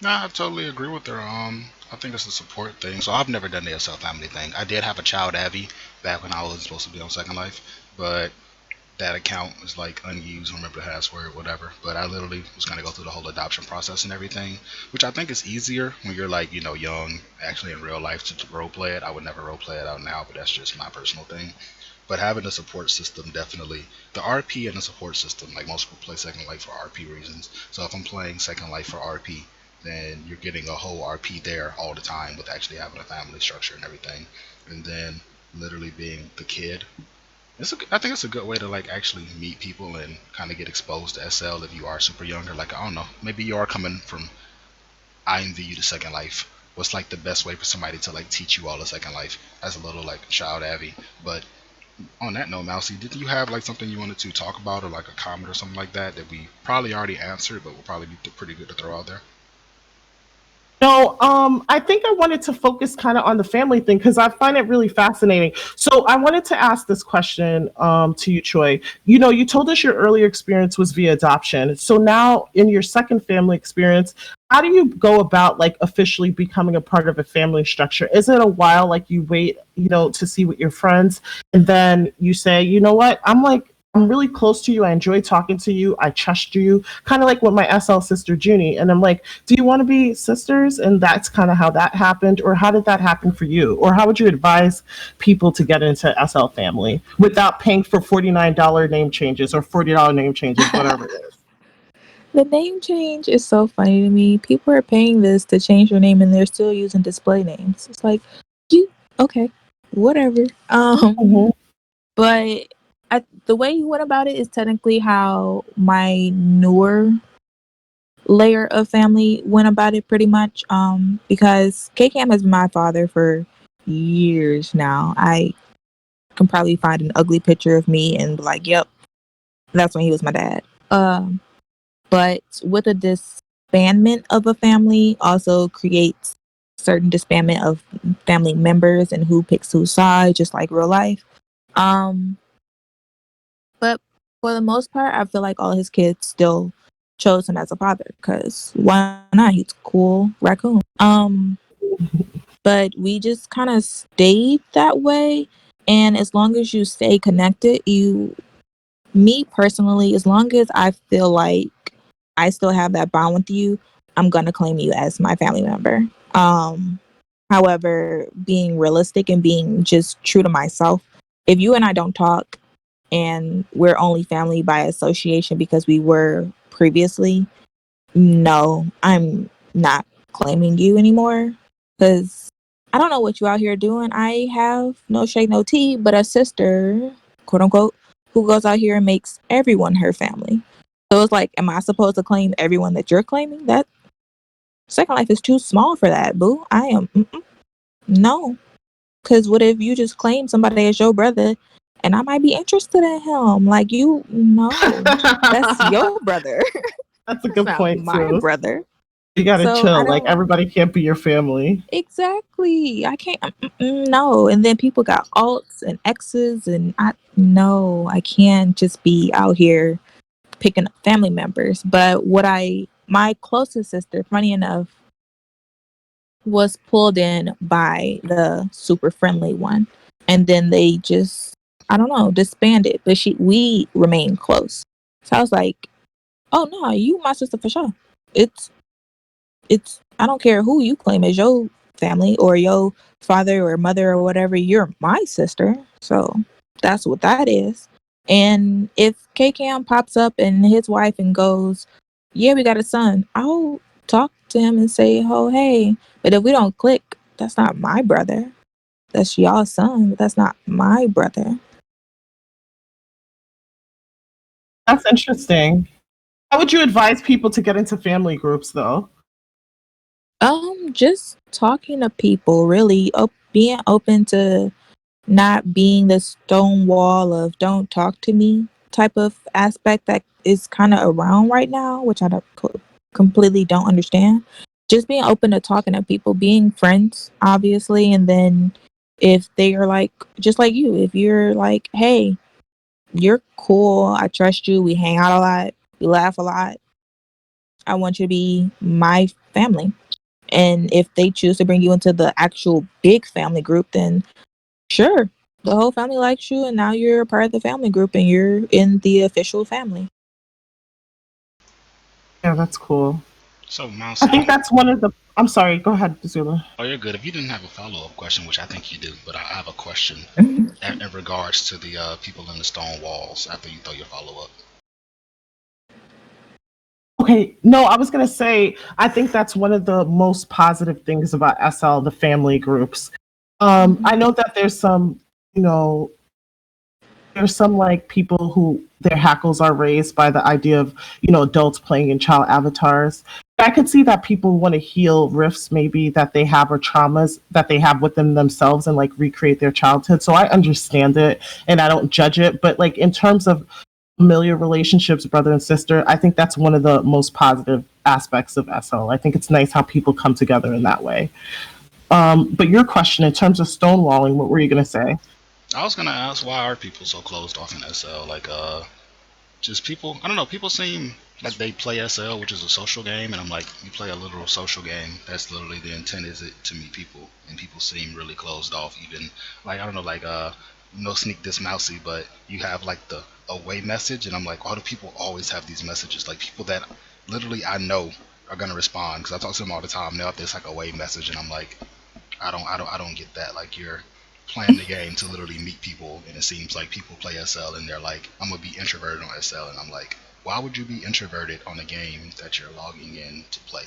Nah, I totally agree with her. I think it's a support thing. So I've never done the SL family thing. I did have a child Abby back when I was supposed to be on Second Life, but that account was like unused, remember the password, whatever. But I literally was gonna go through the whole adoption process and everything, which I think is easier when you're like, young, actually in real life to role play it. I would never role play it out now, but that's just my personal thing. But having a support system, definitely the RP and the support system. Like most people play Second Life for RP reasons. So if I'm playing Second Life for RP, then you're getting a whole RP there all the time with actually having a family structure and everything. And then literally being the kid, I think it's a good way to like actually meet people and kind of get exposed to SL if you are super young, or like, I don't know, maybe you are coming from IMVU to Second Life. What's like the best way for somebody to like teach you all of Second Life as a little like child Abby? But on that note, Mousy, did you have like something you wanted to talk about, or like a comment or something like that that we probably already answered, but will probably be pretty good to throw out there? No, I think I wanted to focus kind of on the family thing because I find it really fascinating. So I wanted to ask this question to you, Choi. You know, you told us your earlier experience was via adoption. So now in your second family experience, how do you go about like officially becoming a part of a family structure? Is it a while like you wait, to see what your friends, and then you say, you know what, I'm really close to you. I enjoy talking to you. I trust you. Kind of like with my SL sister Junie. And I'm like, do you want to be sisters? And that's kind of how that happened. Or how did that happen for you? Or how would you advise people to get into SL family without paying for $49 name changes or $40 name changes, whatever it is? The name change is so funny to me. People are paying this to change their name and they're still using display names. It's like, you okay, whatever. Mm-hmm. But the way you went about it is technically how my newer layer of family went about it, pretty much. Because K Cam has been my father for years now. I can probably find an ugly picture of me and be like, yep, that's when he was my dad. But with a disbandment of a family also creates certain disbandment of family members and who picks whose side, just like real life. Um, but for the most part, I feel like all his kids still chose him as a father because why not? He's a cool raccoon. But we just kind of stayed that way. And as long as you stay connected, me personally, as long as I feel like I still have that bond with you, I'm gonna claim you as my family member. Um, However, being realistic and being just true to myself, if you and I don't talk and we're only family by association because we were previously, no, I'm not claiming you anymore because I don't know what you out here doing. I have no shade, no tea, but a sister, quote unquote, who goes out here and makes everyone her family. So it's like, am I supposed to claim everyone that you're claiming? That Second Life is too small for that, boo. I am. Mm-mm. No, because what if you just claim somebody as your brother, and I might be interested in him? Like you, no, that's your brother. That's a That's good not point my too. brother. You gotta So I chill. Like don't everybody can't be your family. exactly. I can't. No. And then people got alts and X's, and I no, I can't just be out here picking up family members. But my closest sister, funny enough, was pulled in by the super friendly one, and then they just, I don't know, disbanded. But we remained close. So I was like, oh no, you my sister for sure. It's I don't care who you claim as your family or your father or mother or whatever. You're my sister, so that's what that is. And if K Cam pops up and his wife and goes, yeah, we got a son, I'll talk to him and say, oh hey. But if we don't click, that's not my brother. That's y'all's son, but that's not my brother. That's interesting. How would you advise people to get into family groups though? Just talking to people, really, being open to not being the stone wall of don't talk to me type of aspect that is kind of around right now, which I completely don't understand. Just being open to talking to people, being friends, obviously, and then if they are like, just like you, if you're like, hey, you're cool, I trust you, we hang out a lot, we laugh a lot, I want you to be my family. And if they choose to bring you into the actual big family group, then sure, the whole family likes you, and now you're a part of the family group, and you're in the official family. Yeah, that's cool. So, I Mousy, think that's one of the. I'm sorry. Go ahead, Zula. oh, you're good. If you didn't have a follow up question, which I think you do, but I have a question in regards to the people in the stone walls after you throw your follow up. Okay, no, I was gonna say I think that's one of the most positive things about SL, the family groups. I know that you know, there's some like people who their hackles are raised by the idea of adults playing in child avatars. I could see that people want to heal rifts maybe that they have or traumas that they have within themselves and like recreate their childhood. So I understand it and I don't judge it. But like in terms of familiar relationships, brother and sister, I think that's one of the most positive aspects of SL. I think it's nice how people come together in that way. But your question in terms of stonewalling, what were you gonna say? I was gonna ask, why are people so closed off in SL? Like, just people. I don't know. People seem like they play SL, which is a social game, and I'm like, you play a literal social game. That's literally the intent, is it, to meet people, and people seem really closed off. Even like, I don't know, like no sneak this mousy, but you have like the away message, and I'm like, why do people always have these messages? Like people that literally I know are gonna respond because I talk to them all the time. They have this like away message, and I'm like, I don't get that. Like you're playing the game to literally meet people, and it seems like people play SL and they're like, I'm gonna be introverted on SL, and I'm like, why would you be introverted on a game that you're logging in to play?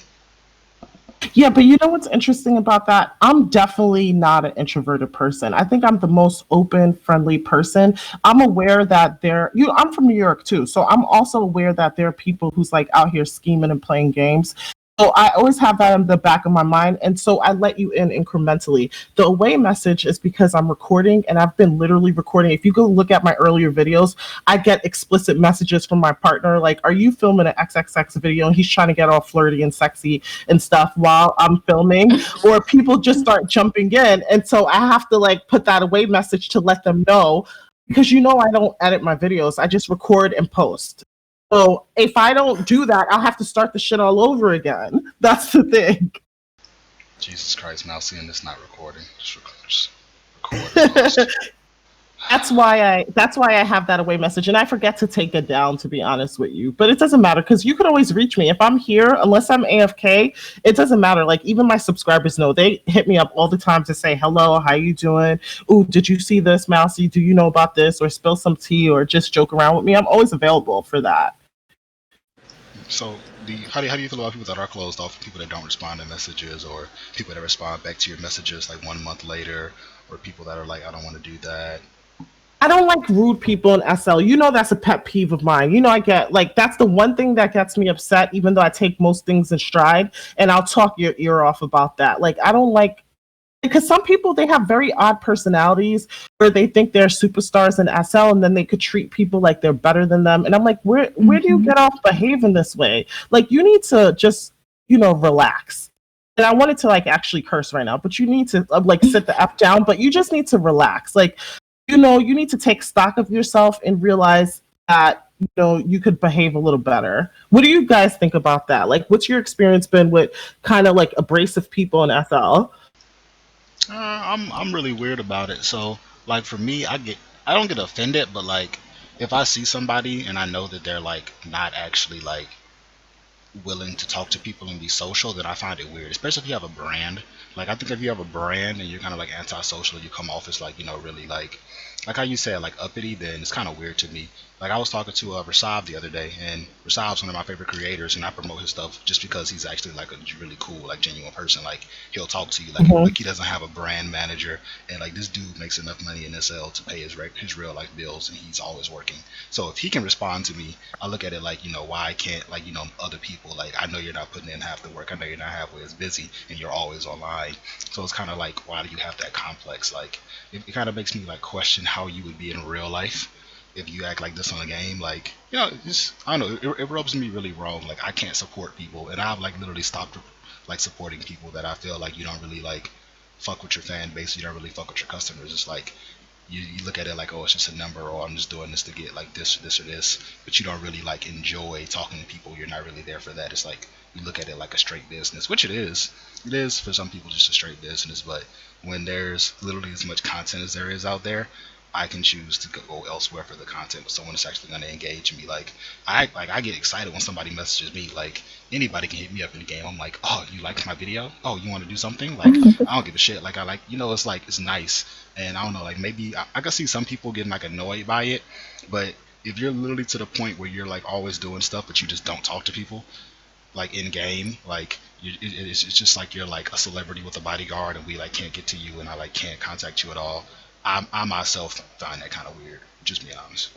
Yeah, but you know what's interesting about that? I'm definitely not an introverted person. I think I'm the most open, friendly person. I'm aware that I'm from New York too. So I'm also aware that there are people who's like out here scheming and playing games. So I always have that in the back of my mind. And so I let you in incrementally. The away message is because I'm recording and I've been literally recording. If you go look at my earlier videos, I get explicit messages from my partner like, are you filming an XXX video? And he's trying to get all flirty and sexy and stuff while I'm filming, or people just start jumping in. And so I have to like put that away message to let them know because I don't edit my videos. I just record and post. So if I don't do that, I'll have to start the shit all over again. That's the thing. Jesus Christ, Mousy, and it's not recording. Just record and post. That's why I have that away message and I forget to take it down, to be honest with you. But it doesn't matter because you can always reach me. If I'm here, unless I'm AFK, it doesn't matter. Like even my subscribers know, they hit me up all the time to say hello, how you doing? Ooh, did you see this, Mousy? Do you know about this? Or spill some tea or just joke around with me. I'm always available for that. So, how do you feel about people that are closed off, people that don't respond to messages, or people that respond back to your messages like 1 month later, or people that are like, I don't want to do that? I don't like rude people in SL. That's a pet peeve of mine. I get like that's the one thing that gets me upset, even though I take most things in stride and I'll talk your ear off about that. Like I don't like Because some people, they have very odd personalities where they think they're superstars in SL, and then they could treat people like they're better than them. And I'm like, where do you Mhm. get off behaving this way? Like, you need to just, relax. And I wanted to like actually curse right now, but you need to like sit the F down, but you just need to relax. Like, you need to take stock of yourself and realize that, you could behave a little better. What do you guys think about that? Like, what's your experience been with kind of like abrasive people in SL? I'm really weird about it. So like for me, I don't get offended, but like if I see somebody and I know that they're like not actually like willing to talk to people and be social, then I find it weird. Especially if you have a brand. Like I think if you have a brand and you're kind of like antisocial, you come off as like really like how you said like uppity, then it's kind of weird to me. Like I was talking to Rasav the other day, and Rasav's one of my favorite creators, and I promote his stuff just because he's actually like a really cool, like genuine person. Like he'll talk to you Mhm. like he doesn't have a brand manager, and like this dude makes enough money in SL to pay his real life bills, and he's always working. So if he can respond to me, I look at it like, why I can't, like, other people, like, I know you're not putting in half the work. I know you're not halfway as busy and you're always online. So it's kind of like, why do you have that complex? Like, it kind of makes me, like, question how you would be in real life if you act like this on a game. Like, just, I don't know, it rubs me really wrong. Like, I can't support people. And I've, like, literally stopped, like, supporting people that I feel like you don't really, like, fuck with your fan base. You don't really fuck with your customers. It's like, you look at it like, oh, it's just a number, or I'm just doing this to get like this or this, but you don't really like enjoy talking to people. You're not really there for that. It's like you look at it like a straight business, which it is. It is for some people just a straight business, but when there's literally as much content as there is out there, I can choose to go elsewhere for the content, but someone is actually going to engage me. I get excited when somebody messages me. Like anybody can hit me up in the game. I'm like, oh, you liked my video? Oh, you want to do something? Like I don't give a shit. Like I like, it's like it's nice. And I don't know, like maybe I can see some people getting like annoyed by it, but if you're literally to the point where you're like always doing stuff, but you just don't talk to people, like in game, like it's just like you're like a celebrity with a bodyguard, and we like can't get to you, and I like can't contact you at all. I myself find that kind of weird. Just be honest.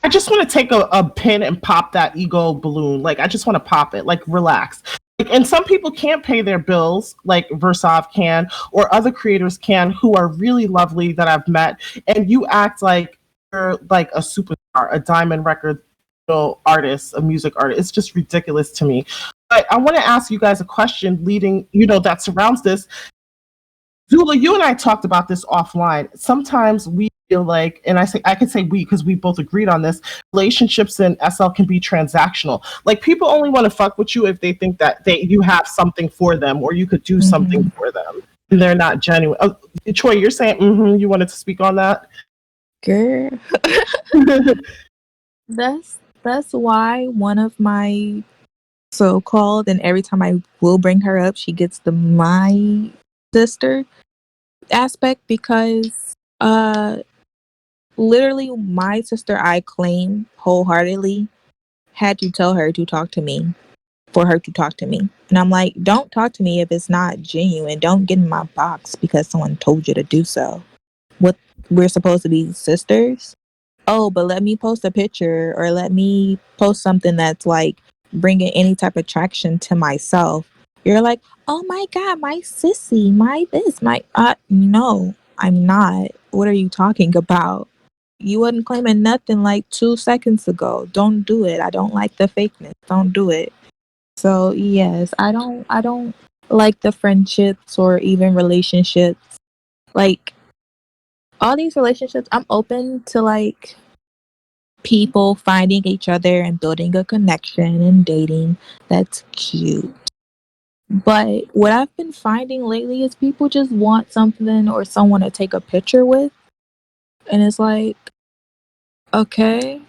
I just want to take a pin and pop that ego balloon. Like, I just want to pop it. Like, relax. Like, and some people can't pay their bills, like Versov can, or other creators can, who are really lovely that I've met. And you act like you're like a superstar, a diamond record artist, a music artist. It's just ridiculous to me. But I want to ask you guys a question leading, that surrounds this. Zula, you and I talked about this offline. Sometimes we feel like, and I could say we because we both agreed on this. Relationships in SL can be transactional. Like, people only want to fuck with you if they think that you have something for them, or you could do something Mhm. for them, and they're not genuine. Oh, Choi, you're saying you wanted to speak on that. Girl, that's why one of my so-called, and every time I will bring her up, she gets the my sister aspect, because literally my sister, I claim wholeheartedly, had to tell her to talk to me for her to talk to me. And I'm like, don't talk to me if it's not genuine. Don't get in my box because someone told you to do so. What, we're supposed to be sisters? Oh, but let me post a picture, or let me post something that's like bringing any type of traction to myself. You're like, oh my God, my sissy, my this, my, no, I'm not. What are you talking about? You wasn't claiming nothing like 2 seconds ago. Don't do it. I don't like the fakeness. Don't do it. So yes, I don't like the friendships or even relationships. Like, all these relationships, I'm open to like people finding each other and building a connection and dating. That's cute. But what I've been finding lately is people just want something or someone to take a picture with, and it's like, okay,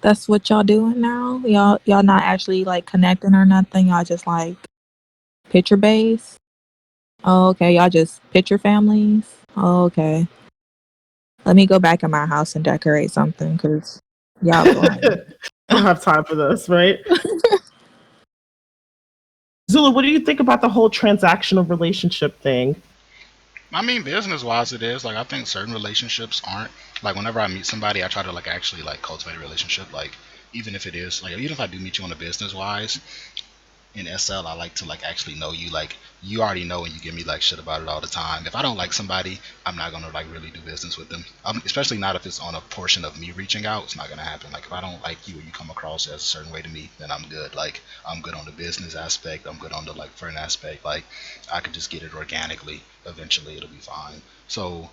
that's what y'all doing now? Y'all not actually like connecting or nothing. Y'all just like picture based. Oh, okay. Y'all just picture families. Oh, okay. Let me go back in my house and decorate something because y'all boring. Don't have time for this, right? Zula, what do you think about the whole transactional relationship thing? I mean, business wise, it is like I think certain relationships aren't like whenever I meet somebody, I try to like actually like cultivate a relationship. Like even if it is like even if I do meet you on a business wise, in SL, I like to like actually know you. Like you already know, and you give me like shit about it all the time. If I don't like somebody, I'm not gonna like really do business with them. Especially not if it's on a portion of me reaching out. It's not gonna happen. Like if I don't like you or you come across as a certain way to me, then I'm good. Like I'm good on the business aspect. I'm good on the like friend aspect. Like I could just get it organically. Eventually, it'll be fine. So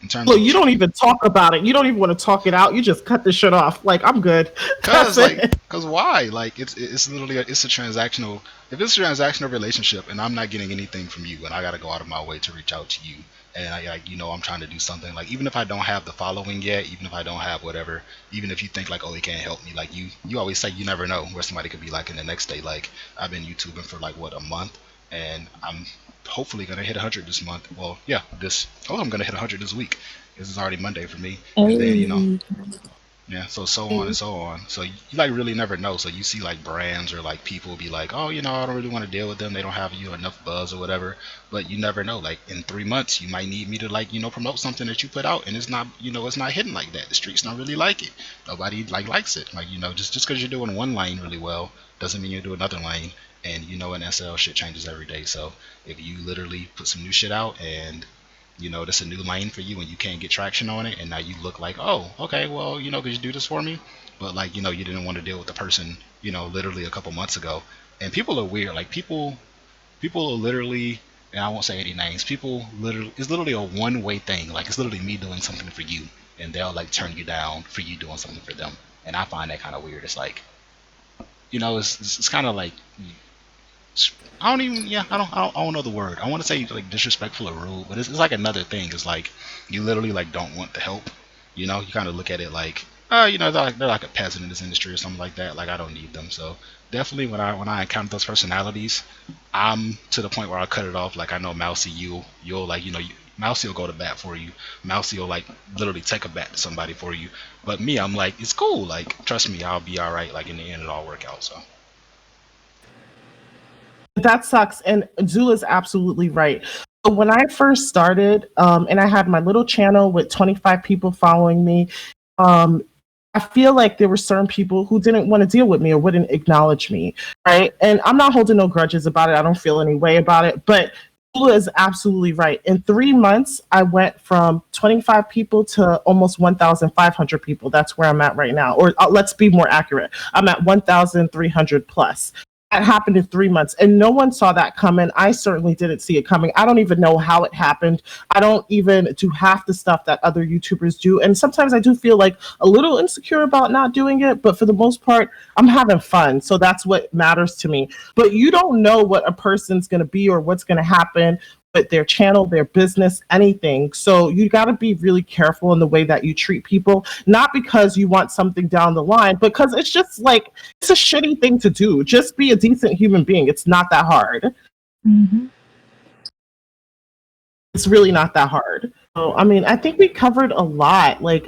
in terms Well, of you don't even talk about it. You don't even want to talk it out. You just cut the shit off. Like, I'm good. That's Cause like, it. cause why? Like it's literally it's a transactional. If it's a transactional relationship and I'm not getting anything from you, and I gotta go out of my way to reach out to you, and I like I'm trying to do something like even if I don't have the following yet, even if I don't have whatever, even if you think like oh he can't help me, like you always say you never know where somebody could be like in the next day. Like I've been YouTubing for like what a month, and I'm hopefully gonna hit 100 this month. Well, yeah, I'm gonna hit 100 this week. This is already Monday for me, and then Hey. yeah, so on and so on. So you like really never know. So you see like brands or like people be like, oh, I don't really want to deal with them. They don't have enough buzz or whatever. But you never know. Like in 3 months, you might need me to like promote something that you put out, and it's not hitting like that. The streets don't really like it. Nobody like likes it. Like just because you're doing one lane really well doesn't mean you do another lane. And in SL shit changes every day. So if you literally put some new shit out and that's a new lane for you and you can't get traction on it and now you look like oh okay well could you do this for me but like you didn't want to deal with the person literally a couple months ago and people are weird like people are literally and I won't say any names people literally it's literally a one-way thing like it's literally me doing something for you and they'll like turn you down for you doing something for them and I find that kind of weird it's like it's kind of like I don't even. Yeah, I don't know the word. I want to say like disrespectful or rude, but it's like another thing. It's like you literally like don't want the help. You kind of look at it like, they're like a peasant in this industry or something like that. Like I don't need them. So definitely when I encounter those personalities, I'm to the point where I cut it off. Like I know Mousy, you'll like Mousy will go to bat for you. Mousy will like literally take a bat to somebody for you. But me, I'm like it's cool. Like trust me, I'll be all right. Like in the end, it'll all work out. So. That sucks. And Zula's absolutely right. So when I first started, and I had my little channel with 25 people following me, um, I feel like there were certain people who didn't want to deal with me or wouldn't acknowledge me, right? And I'm not holding no grudges about it. I don't feel any way about it. But Zula is absolutely right. In 3 months, I went from 25 people to almost 1,500 people. That's where I'm at right now. Or let's be more accurate. I'm at 1,300 plus. That happened in 3 months, and no one saw that coming. I certainly didn't see it coming. I don't even know how it happened. I don't even do half the stuff that other YouTubers do, and sometimes I do feel like a little insecure about not doing it, but for the most part I'm having fun, so that's what matters to me. But you don't know what a person's going to be or what's going to happen with their channel, their business, anything. So you got to be really careful in the way that you treat people, not because you want something down the line, but because it's just like it's a shitty thing to do. Just be a decent human being. It's not that hard. Mm-hmm. It's really not that hard. So, I mean, I think we covered a lot. Like,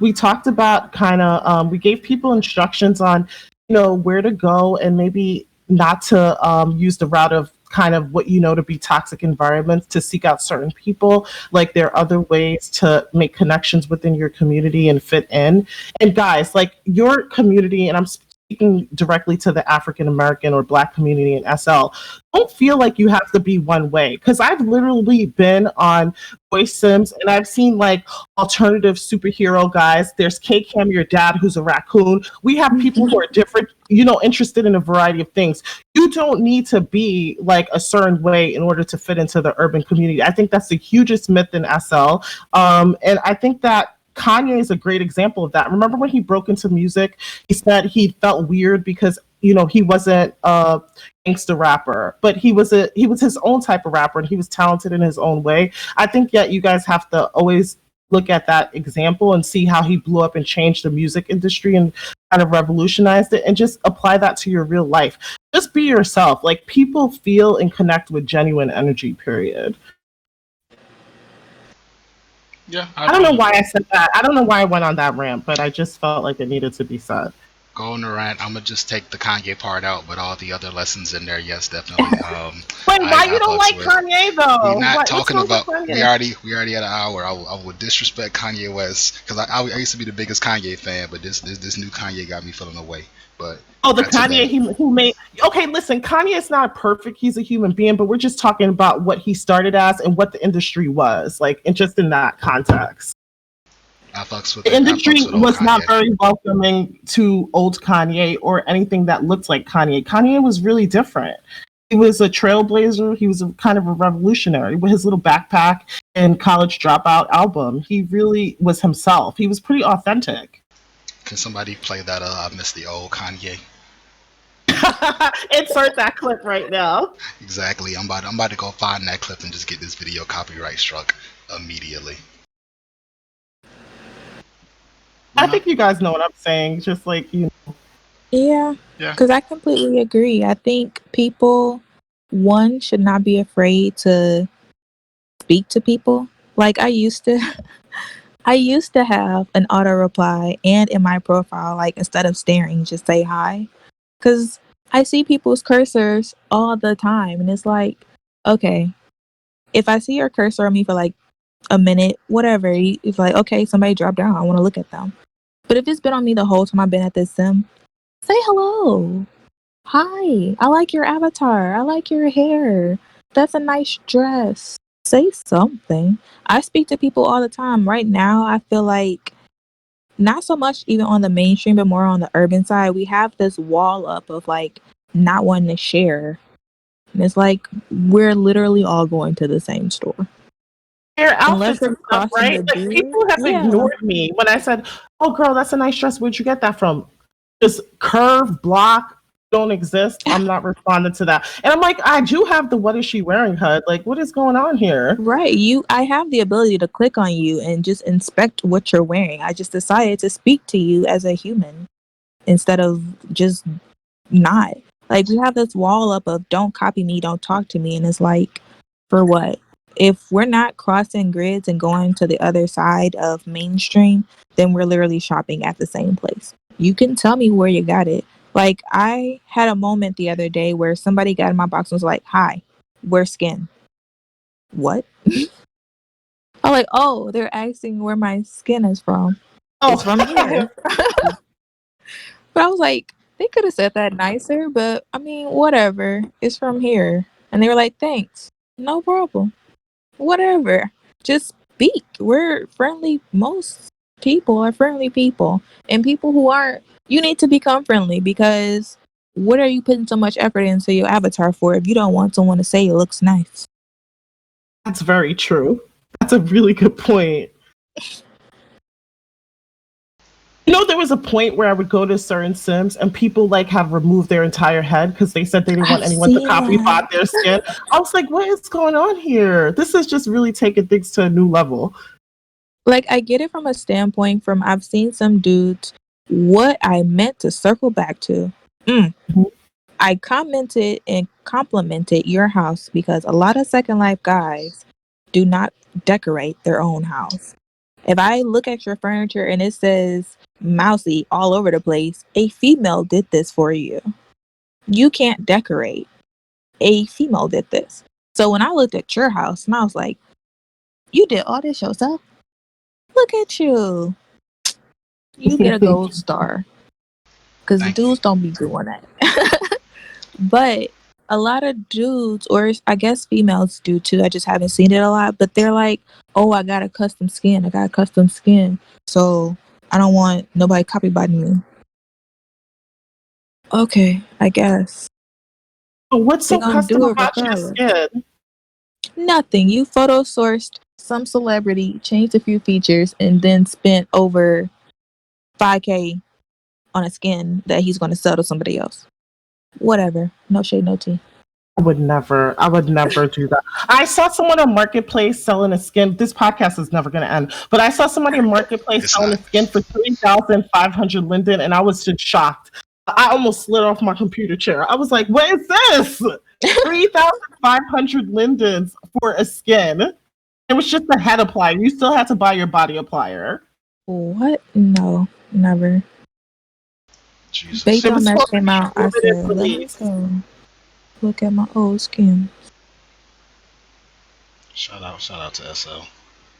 we talked about kind of, we gave people instructions on, where to go and maybe not to use the route of kind of what to be toxic environments to seek out certain people. Like, there are other ways to make connections within your community and fit in. And guys, like your community, and I'm speaking directly to the African American or Black community in SL, don't feel like you have to be one way. Because I've literally been on Voice Sims and I've seen like alternative superhero guys. There's K Cam, your dad, who's a raccoon. We have people who are different, interested in a variety of things. You don't need to be like a certain way in order to fit into the urban community. I think that's the hugest myth in SL. And I think that Kanye is a great example of that. Remember when he broke into music, he said he felt weird because he wasn't a gangster rapper, but he was his own type of rapper and he was talented in his own way. I think that you guys have to always look at that example and see how he blew up and changed the music industry and kind of revolutionized it and just apply that to your real life. Just be yourself. Like people feel and connect with genuine energy, period. Yeah, I I don't know agree. why I said that. I don't know why I went on that rant, but I just felt like it needed to be said. go on the rant. I'm gonna just take the Kanye part out, but all the other lessons in there, yes, definitely. Wait, why you I don't fucks like with. Kanye We though? not What's talking wrong with about. Kanye? We already at an hour. I would disrespect Kanye West because I used to be the biggest Kanye fan, but this new Kanye got me feeling away. But Oh, the I took that. Kanye he made. Okay, listen, Kanye is not perfect. He's a human being, but we're just talking about what he started as and what the industry was like, and just in that context. I fucks with The it. I industry fucks with old was not Kanye. very welcoming to old Kanye or anything that looked like Kanye. Kanye was really different. He was a trailblazer. He was a kind of a revolutionary with his little backpack and College Dropout album. He really was himself. He was pretty authentic. Can somebody play that? I miss the old Kanye. Insert that clip right now. Exactly. I'm about to go find that clip and just get this video copyright struck immediately. I No. think you guys know what I'm saying. Just like you. Yeah, Yeah. because I completely agree. I think people, one, should not be afraid to speak to people. Like I used to have an auto reply and in my profile, like instead of staring, just say hi. Because I see people's cursors all the time, and it's like, okay, if I see your cursor on me for like a minute, whatever, it's like, okay, somebody drop down. I want to look at them. But if it's been on me the whole time I've been at this sim, say hello. Hi, I like your avatar. I like your hair. That's a nice dress. Say something. I speak to people all the time. Right now, I feel like not so much even on the mainstream, but more on the urban side. We have this wall up of like not wanting to share. And it's like we're literally all going to the same store. Their Unless outfits you're and stuff, crossing right? the Like bridge. people have Yeah. ignored me when I said, "Oh, girl, that's a nice dress. Where'd you get that from?" Just curve block don't exist. I'm not responding to that, and I'm like, I do have the "What is she wearing?" HUD. Like, what is going on here? Right. I have the ability to click on you and just inspect what you're wearing. I just decided to speak to you as a human instead of just not. Like we have this wall up of don't copy me, don't talk to me, and it's like for what? If we're not crossing grids and going to the other side of mainstream, then we're literally shopping at the same place. You can tell me where you got it. Like I had a moment the other day where somebody got in my box and was like, "Hi, where's skin?" What? I'm like, "Oh, they're asking where my skin is from. It's from Oh, here." But I was like, they could have said that nicer, but I mean, whatever. It's from here. And they were like, thanks. No problem. Whatever. Just speak. We're friendly. Most people are friendly people. And people who aren't, you need to become friendly because what are you putting so much effort into your avatar for if you don't want someone to say it looks nice? that's very true. That's a really good point. You know, there was a point where I would go to certain Sims and people like have removed their entire head because they said they didn't want I've anyone to seen copy that. bot their skin. I was like, what is going on here? This is just really taking things to a new level. Like, I get it from a standpoint from I've seen some dudes. What I meant to circle back to. Mm, I commented and complimented your house because a lot of Second Life guys do not decorate their own house. If I look at your furniture and it says mousy all over the place, a female did this for you. You can't decorate. A female did this. So when I looked at your house and I was like, you did all this yourself? Look at you. You get a gold star. Because Thank you. dudes don't be doing that. But a lot of dudes, or I guess females do too, I just haven't seen it a lot, but they're like, oh, I got a custom skin. I got a custom skin. So I don't want nobody copybodying me. Okay, I guess. But what's They're so going to custom do it about your regardless. skin? Nothing. You photo sourced some celebrity, changed a few features, and then spent over 5K on a skin that he's going to sell to somebody else. Whatever. No shade, no tea. I would never do that. I saw someone on Marketplace selling a skin. This podcast is never going to end, but I saw somebody on Marketplace It's selling not. a skin for 3,500 linden, and I was just shocked. I almost slid off my computer chair. I was like, what is this? 3,500 lindens for a skin. It was just a head applier. You still had to buy your body applier. What? No, never. Jesus. Baby It on was Mesh supposed to came be out. a I limited said, let me release. go look at my old skin. Shout out to SL.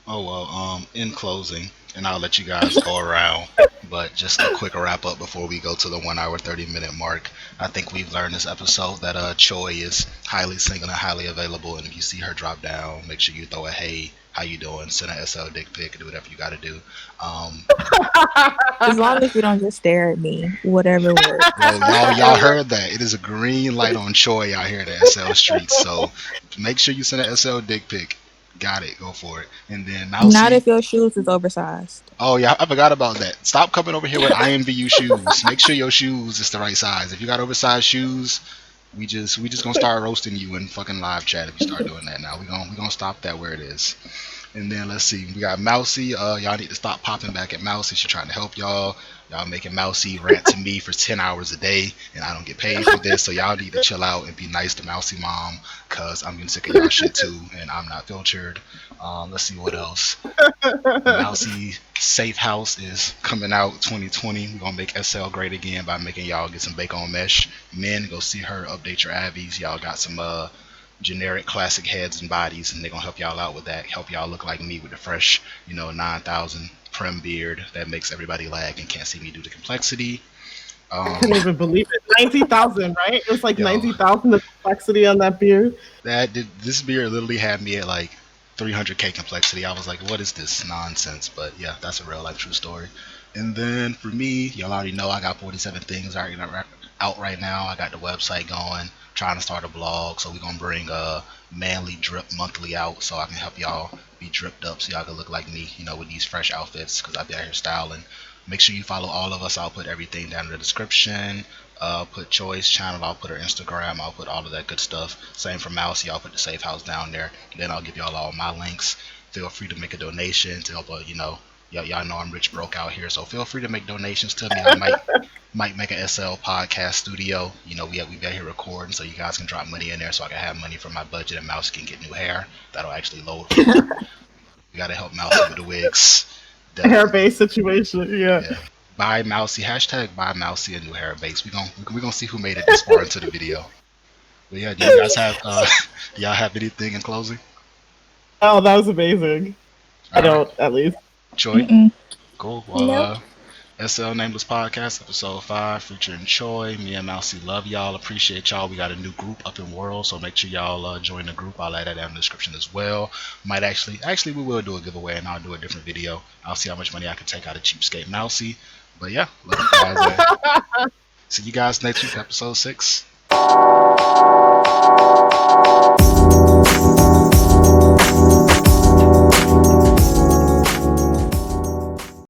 Oh well, in closing, and I'll let you guys go around, but just a quick wrap up before we go to the 1 hour 30 minute mark. I think we've learned this episode that Choi is highly single and highly available, and if you see her drop down, make sure you throw a hey, how you doing? Send a SL dick pic, do whatever you got to do. Um, As long as you don't just stare at me, whatever works. well, y'all heard that. It is a green light on Choi out here in the SL streets, so make sure you send a SL dick pic. Got it, go for it. And then Not Mousy, if your shoes is oversized. oh yeah, I forgot about that. Stop coming over here with IMVU shoes. Make sure your shoes is the right size. If you got oversized shoes, we just gonna start roasting you in fucking live chat if you start doing that. Now we gonna stop that where it is. And then let's see, we got Mousy. Y'all need to stop popping back at Mousy. She's trying to help y'all. Y'all making Mousy rant to me for 10 hours a day, and I don't get paid for this. So y'all need to chill out and be nice to Mousy Mom, cause I'm getting sick of y'all shit too, and I'm not filtered. Let's see what else. Mousy Safe House is coming out 2020. We're gonna make SL great again by making y'all get some bacon mesh. Men, go see her, update your Abbeys. Y'all got some generic classic heads and bodies, and they're gonna help y'all out with that. Help y'all look like me with the fresh, 9,000 prim beard that makes everybody lag and can't see me due to complexity. I Um, couldn't even believe it. 90,000, right? It was like yo, 90,000 the complexity on that beard. this beard literally had me at like 300k complexity. I was like, what is this nonsense? But yeah, that's a real life true story. And then for me, y'all already know I got 47 things out right now. I got the website going, trying to start a blog. So we're gonna bring a manly drip monthly out so I can help y'all be dripped up so y'all can look like me, with these fresh outfits because I be out here styling. Make sure you follow all of us. I'll put everything down in the description. Put Choi's channel. I'll put her Instagram. I'll put all of that good stuff. Same for Mousy. I'll put the safe house down there. Then I'll give y'all all my links. Feel free to make a donation to help. Y'all know I'm rich broke out here, so feel free to make donations to me. I might make a SL podcast studio. We be out here recording, so you guys can drop money in there, so I can have money for my budget, and Mousy can get new hair. That'll actually load for. We gotta help Mousy with the wigs. Hair Definitely. base situation. Yeah. Yeah. Buy Mousy. Hashtag buy Mousy a new hair base. We gonna see who made it this far into the video. But yeah, do you guys have do y'all have anything in closing? Oh, that was amazing. I All right, don't, at least. Choi. Mm-mm. Cool. Well, Nope. SL Nameless Podcast, episode 5, featuring Choi. Me and Mousy love y'all. Appreciate y'all. We got a new group up in World, so make sure y'all join the group. I'll add that down in the description as well. Might actually, we will do a giveaway, and I'll do a different video. I'll see how much money I can take out of Cheapskate Mousy. But yeah, love you guys. See you guys next week, episode 6.